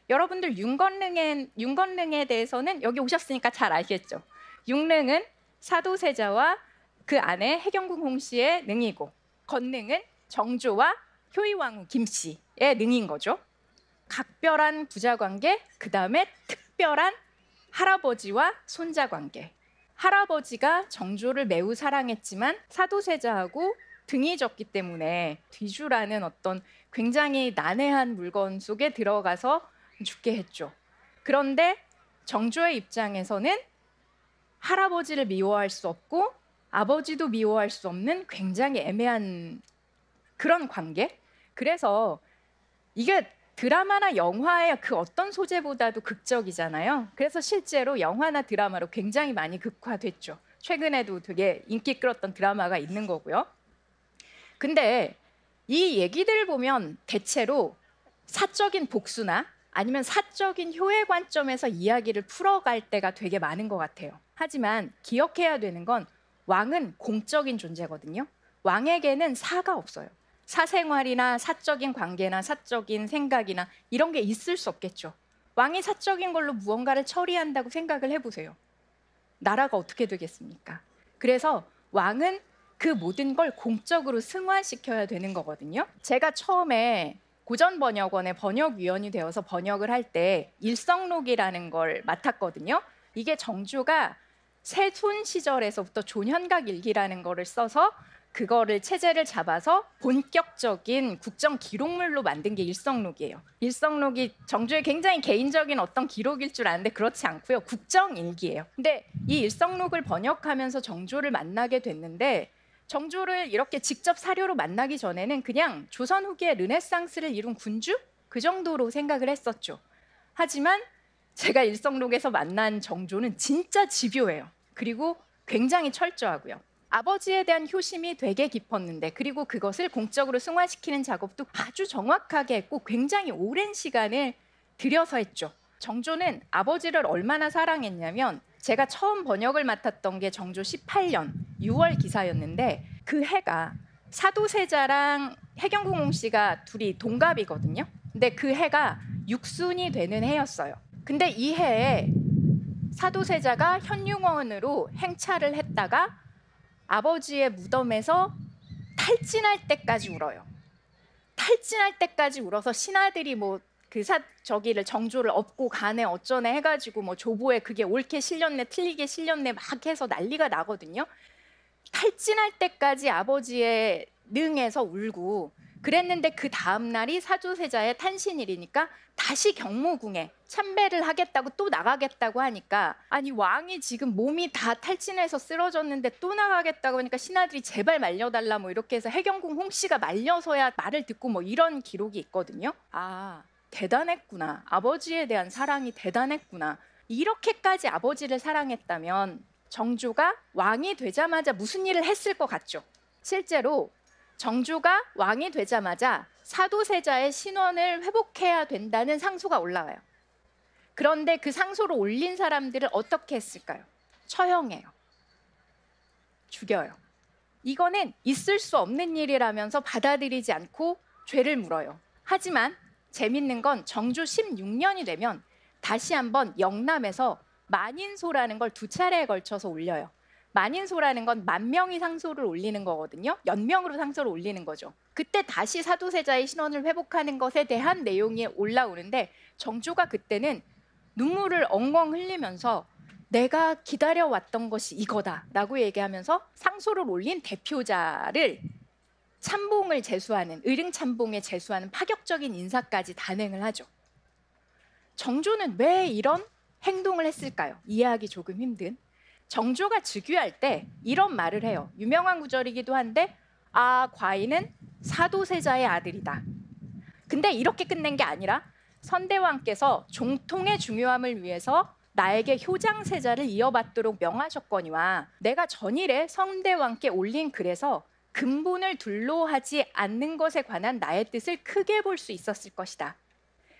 여러분들 윤건릉에 대해서는 여기 오셨으니까 잘 알겠죠. 윤릉은 사도세자와 그 아내 해경궁 홍씨의 능이고, 건릉은 정조와 효의왕후 김씨의 능인 거죠. 각별한 부자관계, 그 다음에 특별한 할아버지와 손자관계. 할아버지가 정조를 매우 사랑했지만 사도세자하고 등이 졌기 때문에 뒤주라는 어떤 굉장히 난해한 물건 속에 들어가서 죽게 했죠. 그런데 정조의 입장에서는 할아버지를 미워할 수 없고 아버지도 미워할 수 없는 굉장히 애매한 그런 관계. 그래서 이게 드라마나 영화의 그 어떤 소재보다도 극적이잖아요. 그래서 실제로 영화나 드라마로 굉장히 많이 극화됐죠. 최근에도 되게 인기 끌었던 드라마가 있는 거고요. 근데 이 얘기들을 보면 대체로 사적인 복수나 아니면 사적인 효의 관점에서 이야기를 풀어갈 때가 되게 많은 것 같아요. 하지만 기억해야 되는 건 왕은 공적인 존재거든요. 왕에게는 사가 없어요. 사생활이나 사적인 관계나 사적인 생각이나 이런 게 있을 수 없겠죠. 왕이 사적인 걸로 무언가를 처리한다고 생각을 해보세요. 나라가 어떻게 되겠습니까? 그래서 왕은 그 모든 걸 공적으로 승화시켜야 되는 거거든요. 제가 처음에 고전번역원의 번역위원이 되어서 번역을 할 때 일성록이라는 걸 맡았거든요. 이게 정조가 세손 시절에서부터 존현각 일기라는 거를 써서 그거를 체제를 잡아서 본격적인 국정 기록물로 만든 게 일성록이에요. 일성록이 정조의 굉장히 개인적인 어떤 기록일 줄 아는데 그렇지 않고요. 국정 일기예요. 근데 이 일성록을 번역하면서 정조를 만나게 됐는데 정조를 이렇게 직접 사료로 만나기 전에는 그냥 조선 후기에 르네상스를 이룬 군주? 그 정도로 생각을 했었죠. 하지만 제가 일성록에서 만난 정조는 진짜 집요해요. 그리고 굉장히 철저하고요. 아버지에 대한 효심이 되게 깊었는데 그리고 그것을 공적으로 승화시키는 작업도 아주 정확하게 했고 굉장히 오랜 시간을 들여서 했죠. 정조는 아버지를 얼마나 사랑했냐면 제가 처음 번역을 맡았던 게 정조 18년 6월 기사였는데 그 해가 사도세자랑 해경궁 홍씨가 둘이 동갑이거든요. 근데 그 해가 육순이 되는 해였어요. 근데 이 해에 사도세자가 현충원으로 행차를 했다가 아버지의 무덤에서 탈진할 때까지 울어요. 탈진할 때까지 울어서 신하들이 뭐 저기를 정조를 업고 가네 어쩌네 해가지고 뭐 조보에 그게 옳게 실렸네 틀리게 실렸네 막 해서 난리가 나거든요. 탈진할 때까지 아버지의 능에서 울고 그랬는데 그 다음 날이 사도세자의 탄신일이니까 다시 경무궁에 참배를 하겠다고 또 나가겠다고 하니까 아니 왕이 지금 몸이 다 탈진해서 쓰러졌는데 또 나가겠다고 하니까 신하들이 제발 말려달라 뭐 이렇게 해서 해경궁 홍씨가 말려서야 말을 듣고 뭐 이런 기록이 있거든요. 아 대단했구나. 아버지에 대한 사랑이 대단했구나. 이렇게까지 아버지를 사랑했다면 정조가 왕이 되자마자 무슨 일을 했을 것 같죠. 실제로 정조가 왕이 되자마자 사도세자의 신원을 회복해야 된다는 상소가 올라와요. 그런데 그 상소를 올린 사람들을 어떻게 했을까요? 처형해요. 죽여요. 이거는 있을 수 없는 일이라면서 받아들이지 않고 죄를 물어요. 하지만 재밌는 건 정조 16년이 되면 다시 한번 영남에서 만인소라는 걸 2차례에 걸쳐서 올려요. 만인소라는 건 10,000명이 상소를 올리는 거거든요. 연명으로 상소를 올리는 거죠. 그때 다시 사도세자의 신원을 회복하는 것에 대한 내용이 올라오는데 정조가 그때는 눈물을 엉엉 흘리면서 내가 기다려왔던 것이 이거다라고 얘기하면서 상소를 올린 대표자를 참봉을 제수하는, 의릉참봉에 제수하는 파격적인 인사까지 단행을 하죠. 정조는 왜 이런 행동을 했을까요? 이해하기 조금 힘든. 정조가 즉위할 때 이런 말을 해요. 유명한 구절이기도 한데 과인은 사도세자의 아들이다. 근데 이렇게 끝낸 게 아니라 선대왕께서 종통의 중요함을 위해서 나에게 효장세자를 이어받도록 명하셨거니와 내가 전일에 선대왕께 올린 글에서 근본을 둘로 하지 않는 것에 관한 나의 뜻을 크게 볼 수 있었을 것이다.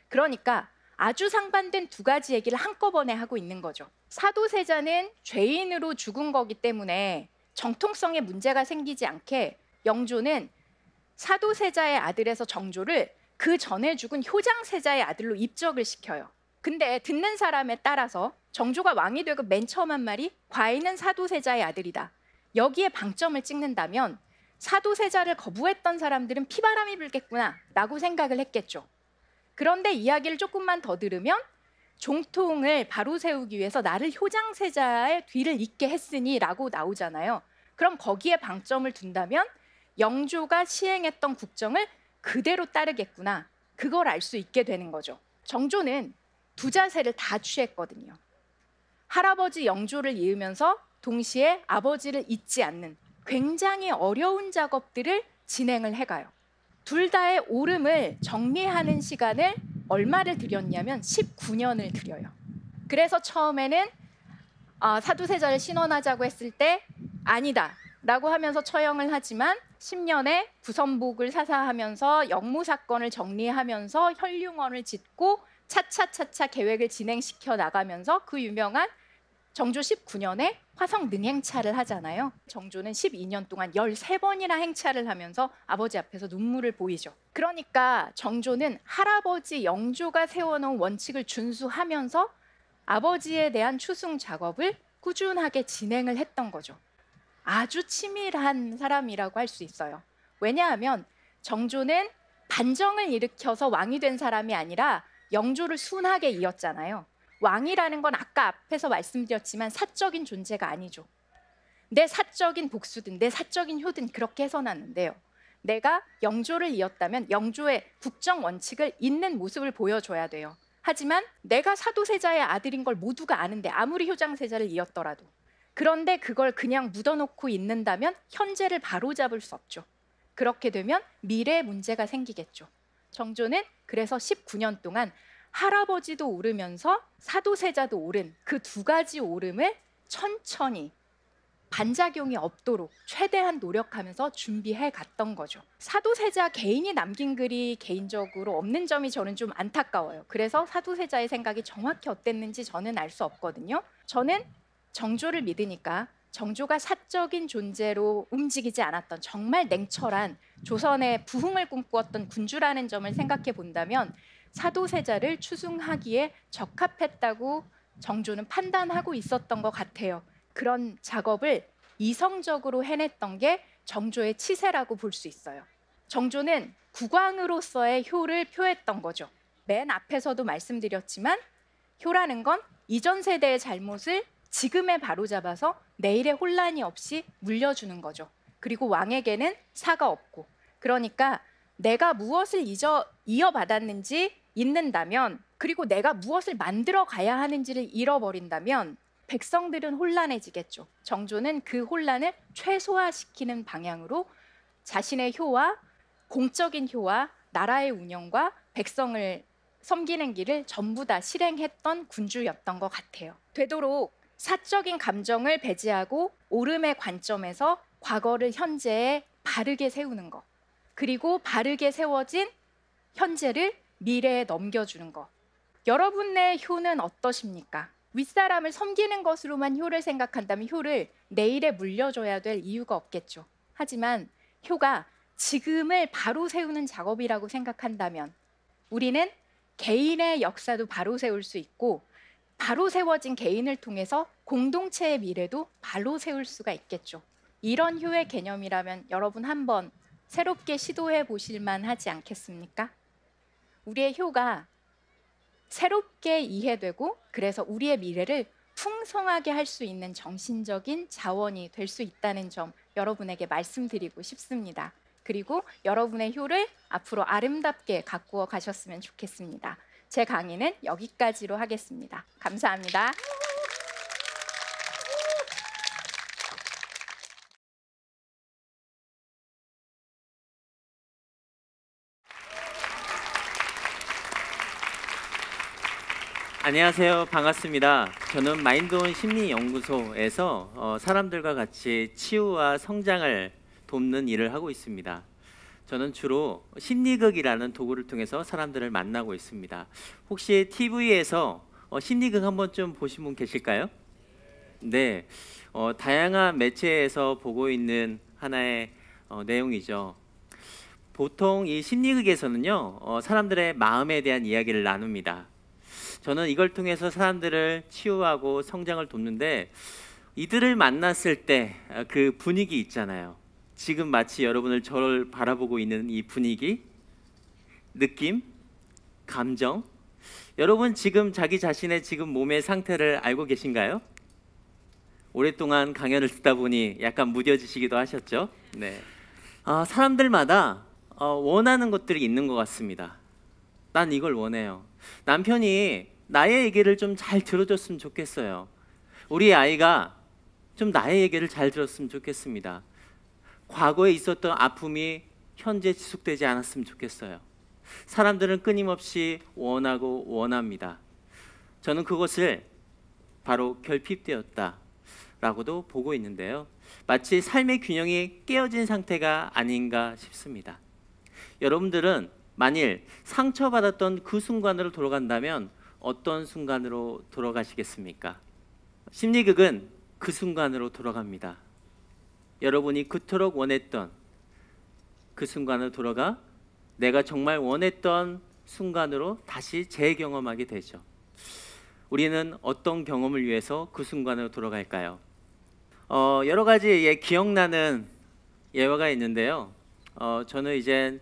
그러니까 아주 상반된 2가지 얘기를 한꺼번에 하고 있는 거죠. 사도세자는 죄인으로 죽은 거기 때문에 정통성에 문제가 생기지 않게 영조는 사도세자의 아들에서 정조를 그 전에 죽은 효장세자의 아들로 입적을 시켜요. 근데 듣는 사람에 따라서 정조가 왕이 되고 맨 처음 한 말이 과인은 사도세자의 아들이다. 여기에 방점을 찍는다면 사도세자를 거부했던 사람들은 피바람이 불겠구나 라고 생각을 했겠죠. 그런데 이야기를 조금만 더 들으면 종통을 바로 세우기 위해서 나를 효장세자의 뒤를 잇게 했으니 라고 나오잖아요. 그럼 거기에 방점을 둔다면 영조가 시행했던 국정을 그대로 따르겠구나. 그걸 알 수 있게 되는 거죠. 정조는 2자세를 다 취했거든요. 할아버지 영조를 이으면서 동시에 아버지를 잊지 않는 굉장히 어려운 작업들을 진행을 해가요. 둘 다의 옳음을 정리하는 시간을 얼마를 들였냐면 19년을 들여요. 그래서 처음에는 사도세자를 신원하자고 했을 때 아니다 라고 하면서 처형을 하지만 10년에 부선복을 사사하면서 역무사건을 정리하면서 혈융원을 짓고 차차차차 계획을 진행시켜 나가면서 그 유명한 정조 19년에 화성 능행차를 하잖아요. 정조는 12년 동안 13번이나 행차를 하면서 아버지 앞에서 눈물을 보이죠. 그러니까 정조는 할아버지 영조가 세워놓은 원칙을 준수하면서 아버지에 대한 추승 작업을 꾸준하게 진행을 했던 거죠. 아주 치밀한 사람이라고 할 수 있어요. 왜냐하면 정조는 반정을 일으켜서 왕이 된 사람이 아니라 영조를 순하게 이었잖아요. 왕이라는 건 아까 앞에서 말씀드렸지만 사적인 존재가 아니죠. 내 사적인 복수든 내 사적인 효든 그렇게 해서놨는데요. 내가 영조를 이었다면 영조의 국정 원칙을 잇는 모습을 보여줘야 돼요. 하지만 내가 사도세자의 아들인 걸 모두가 아는데 아무리 효장세자를 이었더라도 그런데 그걸 그냥 묻어놓고 있는다면 현재를 바로잡을 수 없죠. 그렇게 되면 미래에 문제가 생기겠죠. 정조는 그래서 19년 동안 할아버지도 오르면서 사도세자도 오른 그 2가지 오름을 천천히 반작용이 없도록 최대한 노력하면서 준비해 갔던 거죠. 사도세자 개인이 남긴 글이 개인적으로 없는 점이 저는 좀 안타까워요. 그래서 사도세자의 생각이 정확히 어땠는지 저는 알 수 없거든요. 저는 정조를 믿으니까 정조가 사적인 존재로 움직이지 않았던 정말 냉철한 조선의 부흥을 꿈꾸었던 군주라는 점을 생각해 본다면 사도세자를 추승하기에 적합했다고 정조는 판단하고 있었던 것 같아요. 그런 작업을 이성적으로 해냈던 게 정조의 치세라고 볼 수 있어요. 정조는 국왕으로서의 효를 표했던 거죠. 맨 앞에서도 말씀드렸지만 효라는 건 이전 세대의 잘못을 지금에 바로잡아서 내일의 혼란이 없이 물려주는 거죠. 그리고 왕에게는 사가 없고 그러니까 내가 무엇을 이어받았는지 잊는다면 그리고 내가 무엇을 만들어 가야 하는지를 잃어버린다면 백성들은 혼란해지겠죠. 정조는 그 혼란을 최소화시키는 방향으로 자신의 효와 공적인 효와 나라의 운영과 백성을 섬기는 길을 전부 다 실행했던 군주였던 것 같아요. 되도록 사적인 감정을 배제하고 옳음의 관점에서 과거를 현재에 바르게 세우는 것, 그리고 바르게 세워진 현재를 미래에 넘겨주는 것. 여러분의 효는 어떠십니까? 윗사람을 섬기는 것으로만 효를 생각한다면 효를 내일에 물려줘야 될 이유가 없겠죠. 하지만 효가 지금을 바로 세우는 작업이라고 생각한다면 우리는 개인의 역사도 바로 세울 수 있고 바로 세워진 개인을 통해서 공동체의 미래도 바로 세울 수가 있겠죠. 이런 효의 개념이라면 여러분 한번 새롭게 시도해 보실 만하지 않겠습니까? 우리의 효가 새롭게 이해되고 그래서 우리의 미래를 풍성하게 할 수 있는 정신적인 자원이 될 수 있다는 점 여러분에게 말씀드리고 싶습니다. 그리고 여러분의 효를 앞으로 아름답게 가꾸어 가셨으면 좋겠습니다. 제 강의는 여기까지로 하겠습니다. 감사합니다. 안녕하세요. 반갑습니다. 저는 마인드온 심리연구소에서 사람들과 같이 치유와 성장을 돕는 일을 하고 있습니다. 저는 주로 심리극이라는 도구를 통해서 사람들을 만나고 있습니다. 혹시 TV에서 심리극 한번 좀 보신 분 계실까요? 네, 다양한 매체에서 보고 있는 하나의 내용이죠. 보통 이 심리극에서는요, 사람들의 마음에 대한 이야기를 나눕니다. 저는 이걸 통해서 사람들을 치유하고 성장을 돕는데 이들을 만났을 때 그 분위기 있잖아요. 지금 마치 여러분을 저를 바라보고 있는 이 분위기, 느낌, 감정. 여러분 지금 자기 자신의 지금 몸의 상태를 알고 계신가요? 오랫동안 강연을 듣다 보니 약간 무뎌지시기도 하셨죠? 네. 사람들마다 원하는 것들이 있는 것 같습니다. 난 이걸 원해요. 남편이 나의 얘기를 좀 잘 들어줬으면 좋겠어요. 우리 아이가 좀 나의 얘기를 잘 들었으면 좋겠습니다. 과거에 있었던 아픔이 현재 지속되지 않았으면 좋겠어요. 사람들은 끊임없이 원하고 원합니다. 저는 그것을 바로 결핍되었다라고도 보고 있는데요. 마치 삶의 균형이 깨어진 상태가 아닌가 싶습니다. 여러분들은 만일 상처받았던 그 순간으로 돌아간다면 어떤 순간으로 돌아가시겠습니까? 심리극은 그 순간으로 돌아갑니다. 여러분이 그토록 원했던 그 순간으로 돌아가 내가 정말 원했던 순간으로 다시 재경험하게 되죠. 우리는 어떤 경험을 위해서 그 순간으로 돌아갈까요? 여러 가지 기억나는 예화가 있는데요. 저는 이제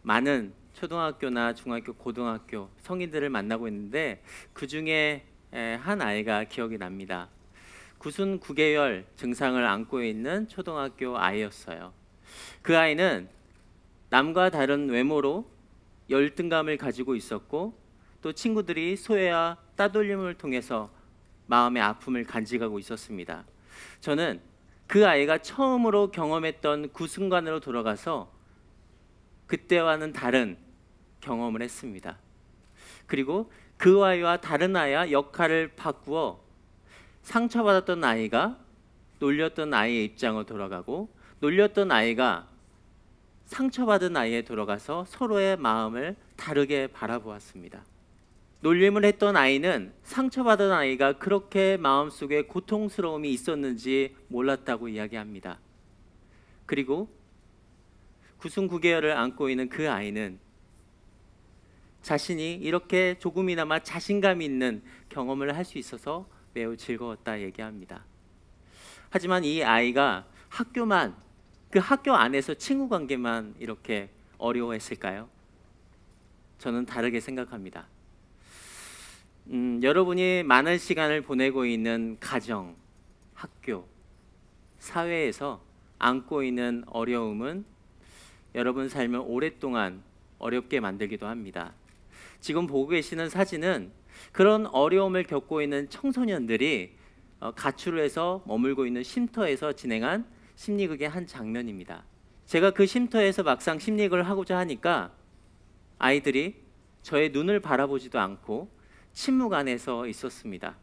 많은 초등학교나 중학교, 고등학교 성인들을 만나고 있는데 그 중에 한 아이가 기억이 납니다. 구순 9개월 증상을 안고 있는 초등학교 아이였어요. 그 아이는 남과 다른 외모로 열등감을 가지고 있었고 또 친구들이 소외와 따돌림을 통해서 마음의 아픔을 간직하고 있었습니다. 저는 그 아이가 처음으로 경험했던 그 순간으로 돌아가서 그때와는 다른 경험을 했습니다. 그리고 그 아이와 다른 아이와 역할을 바꾸어 상처받았던 아이가 놀렸던 아이의 입장으로 돌아가고 놀렸던 아이가 상처받은 아이에 돌아가서 서로의 마음을 다르게 바라보았습니다. 놀림을 했던 아이는 상처받은 아이가 그렇게 마음속에 고통스러움이 있었는지 몰랐다고 이야기합니다. 그리고 구순 9개월을 안고 있는 그 아이는 자신이 이렇게 조금이나마 자신감 있는 경험을 할 수 있어서 매우 즐거웠다 얘기합니다. 하지만 이 아이가 학교만, 그 학교 안에서 친구 관계만 이렇게 어려워했을까요? 저는 다르게 생각합니다. 여러분이 많은 시간을 보내고 있는 가정, 학교, 사회에서 안고 있는 어려움은 여러분 삶을 오랫동안 어렵게 만들기도 합니다. 지금 보고 계시는 사진은 그런 어려움을 겪고 있는 청소년들이 가출을 해서 머물고 있는 쉼터에서 진행한 심리극의 한 장면입니다. 제가 그 쉼터에서 막상 심리극을 하고자 하니까 아이들이 저의 눈을 바라보지도 않고 침묵 안에서 있었습니다.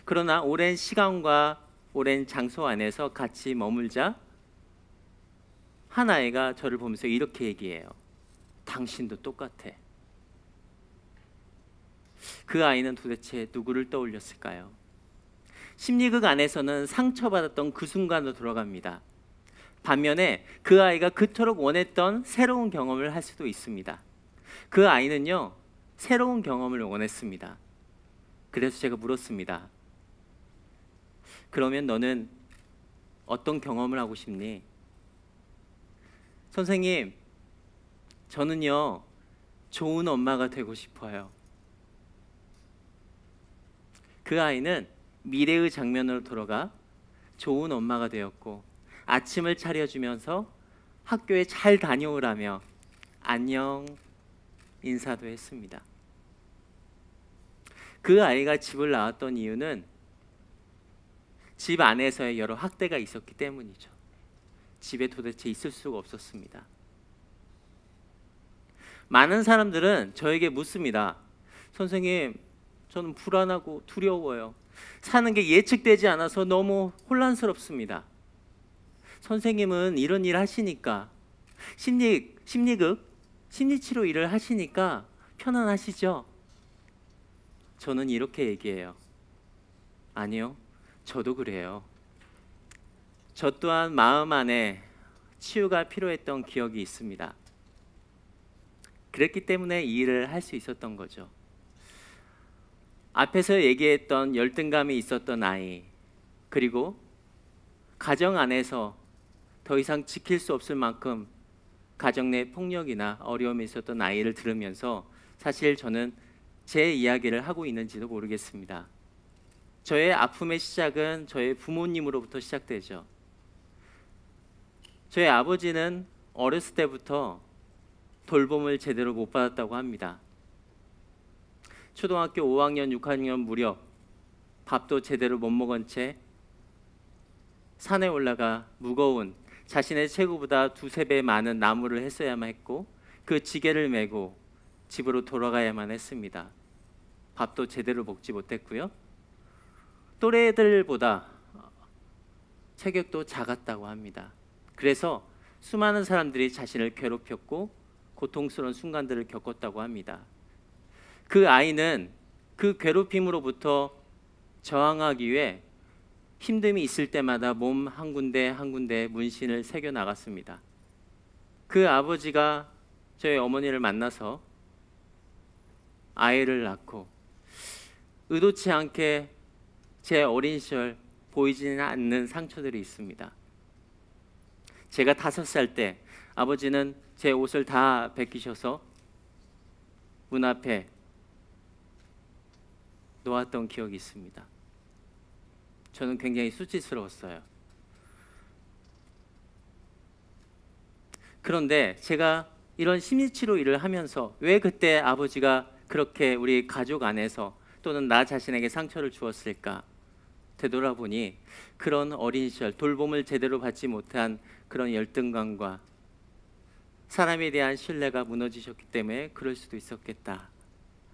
그러나 오랜 시간과 오랜 장소 안에서 같이 머물자 한 아이가 저를 보면서 이렇게 얘기해요. 당신도 똑같아. 그 아이는 도대체 누구를 떠올렸을까요? 심리극 안에서는 상처받았던 그 순간으로 돌아갑니다. 반면에 그 아이가 그토록 원했던 새로운 경험을 할 수도 있습니다. 그 아이는요, 새로운 경험을 원했습니다. 그래서 제가 물었습니다. 그러면 너는 어떤 경험을 하고 싶니? 선생님, 저는요, 좋은 엄마가 되고 싶어요. 그 아이는 미래의 장면으로 돌아가 좋은 엄마가 되었고, 아침을 차려주면서 학교에 잘 다녀오라며 안녕 인사도 했습니다. 그 아이가 집을 나왔던 이유는 집 안에서의 여러 학대가 있었기 때문이죠. 집에 도대체 있을 수가 없었습니다. 많은 사람들은 저에게 묻습니다. 선생님, 저는 불안하고 두려워요. 사는 게 예측되지 않아서 너무 혼란스럽습니다. 선생님은 이런 일 하시니까, 심리극, 심리치료 일을 하시니까 편안하시죠? 저는 이렇게 얘기해요. 아니요, 저도 그래요. 저 또한 마음 안에 치유가 필요했던 기억이 있습니다. 그랬기 때문에 이 일을 할 수 있었던 거죠. 앞에서 얘기했던 열등감이 있었던 아이, 그리고 가정 안에서 더 이상 지킬 수 없을 만큼 가정 내 폭력이나 어려움이 있었던 아이를 들으면서 사실 저는 제 이야기를 하고 있는지도 모르겠습니다. 저의 아픔의 시작은 저의 부모님으로부터 시작되죠. 저희 아버지는 어렸을 때부터 돌봄을 제대로 못 받았다고 합니다. 초등학교 5학년, 6학년 무렵 밥도 제대로 못 먹은 채 산에 올라가 무거운 자신의 체구보다 두세 배 많은 나무를 했어야만 했고, 그 지게를 메고 집으로 돌아가야만 했습니다. 밥도 제대로 먹지 못했고요. 또래들보다 체격도 작았다고 합니다. 그래서 수많은 사람들이 자신을 괴롭혔고 고통스러운 순간들을 겪었다고 합니다. 그 아이는 그 괴롭힘으로부터 저항하기 위해 힘듦이 있을 때마다 몸 한 군데 한 군데 문신을 새겨 나갔습니다. 그 아버지가 저희 어머니를 만나서 아이를 낳고 의도치 않게 제 어린 시절 보이지는 않는 상처들이 있습니다. 제가 5살 때 아버지는 제 옷을 다 벗기셔서 문 앞에 놓았던 기억이 있습니다. 저는 굉장히 수치스러웠어요. 그런데 제가 이런 심리치료 일을 하면서 왜 그때 아버지가 그렇게 우리 가족 안에서 또는 나 자신에게 상처를 주었을까? 되돌아보니 그런 어린 시절 돌봄을 제대로 받지 못한 그런 열등감과 사람에 대한 신뢰가 무너지셨기 때문에 그럴 수도 있었겠다.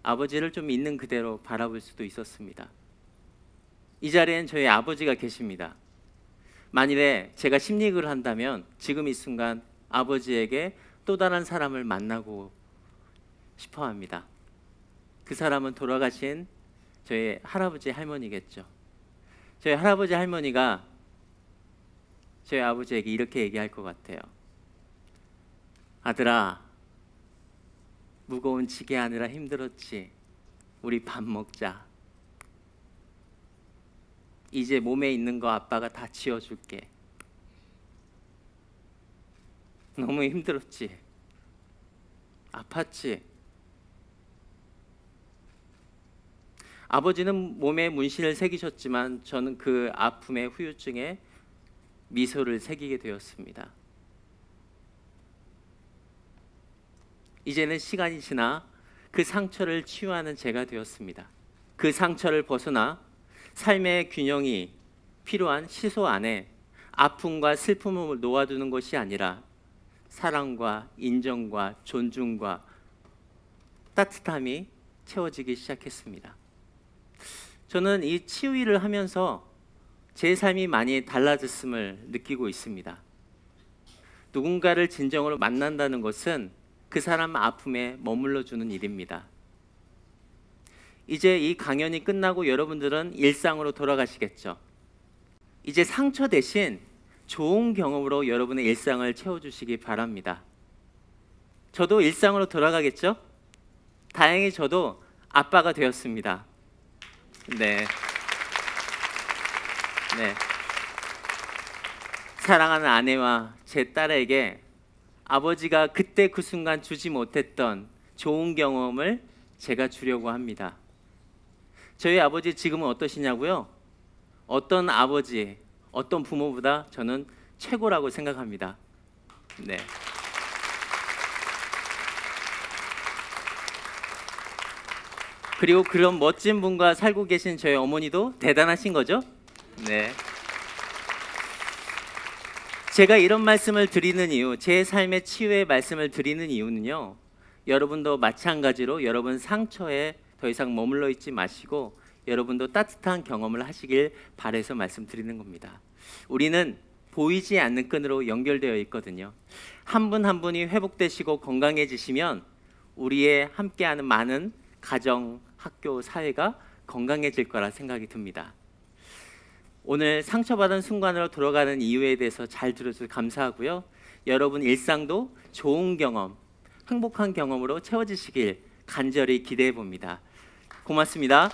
아버지를 좀 있는 그대로 바라볼 수도 있었습니다. 이 자리엔 저희 아버지가 계십니다. 만일에 제가 심리극을 한다면 지금 이 순간 아버지에게 또 다른 사람을 만나고 싶어 합니다. 그 사람은 돌아가신 저희 할아버지 할머니겠죠. 저희 할아버지 할머니가 저희 아버지에게 이렇게 얘기할 것 같아요. 아들아, 무거운 지게 하느라 힘들었지. 우리 밥 먹자. 이제 몸에 있는 거 아빠가 다 치워줄게. 너무 힘들었지. 아팠지. 아버지는 몸에 문신을 새기셨지만 저는 그 아픔의 후유증에 미소를 새기게 되었습니다. 이제는 시간이 지나 그 상처를 치유하는 제가 되었습니다. 그 상처를 벗어나 삶의 균형이 필요한 시소 안에 아픔과 슬픔을 놓아두는 것이 아니라 사랑과 인정과 존중과 따뜻함이 채워지기 시작했습니다. 저는 이 치유 일을 하면서 제 삶이 많이 달라졌음을 느끼고 있습니다. 누군가를 진정으로 만난다는 것은 그 사람 아픔에 머물러 주는 일입니다. 이제 이 강연이 끝나고 여러분들은 일상으로 돌아가시겠죠. 이제 상처 대신 좋은 경험으로 여러분의 일상을 채워주시기 바랍니다. 저도 일상으로 돌아가겠죠? 다행히 저도 아빠가 되었습니다. 네. 사랑하는 아내와 제 딸에게 아버지가 그때 그 순간 주지 못했던 좋은 경험을 제가 주려고 합니다. 저희 아버지 지금은 어떠시냐고요? 어떤 아버지, 어떤 부모보다 저는 최고라고 생각합니다. 네. 그리고 그런 멋진 분과 살고 계신 저희 어머니도 대단하신 거죠? 네. 제가 이런 말씀을 드리는 이유, 제 삶의 치유의 말씀을 드리는 이유는요, 여러분도 마찬가지로 여러분 상처에 더 이상 머물러 있지 마시고 여러분도 따뜻한 경험을 하시길 바라서 말씀드리는 겁니다. 우리는 보이지 않는 끈으로 연결되어 있거든요. 한 분 한 분이 회복되시고 건강해지시면 우리의 함께하는 많은 가정, 학교, 사회가 건강해질 거라 생각이 듭니다. 오늘 상처받은 순간으로 돌아가는 이유에 대해서 잘 들어주셔서 감사하고요. 여러분 일상도 좋은 경험, 행복한 경험으로 채워지시길 간절히 기대해 봅니다. 고맙습니다.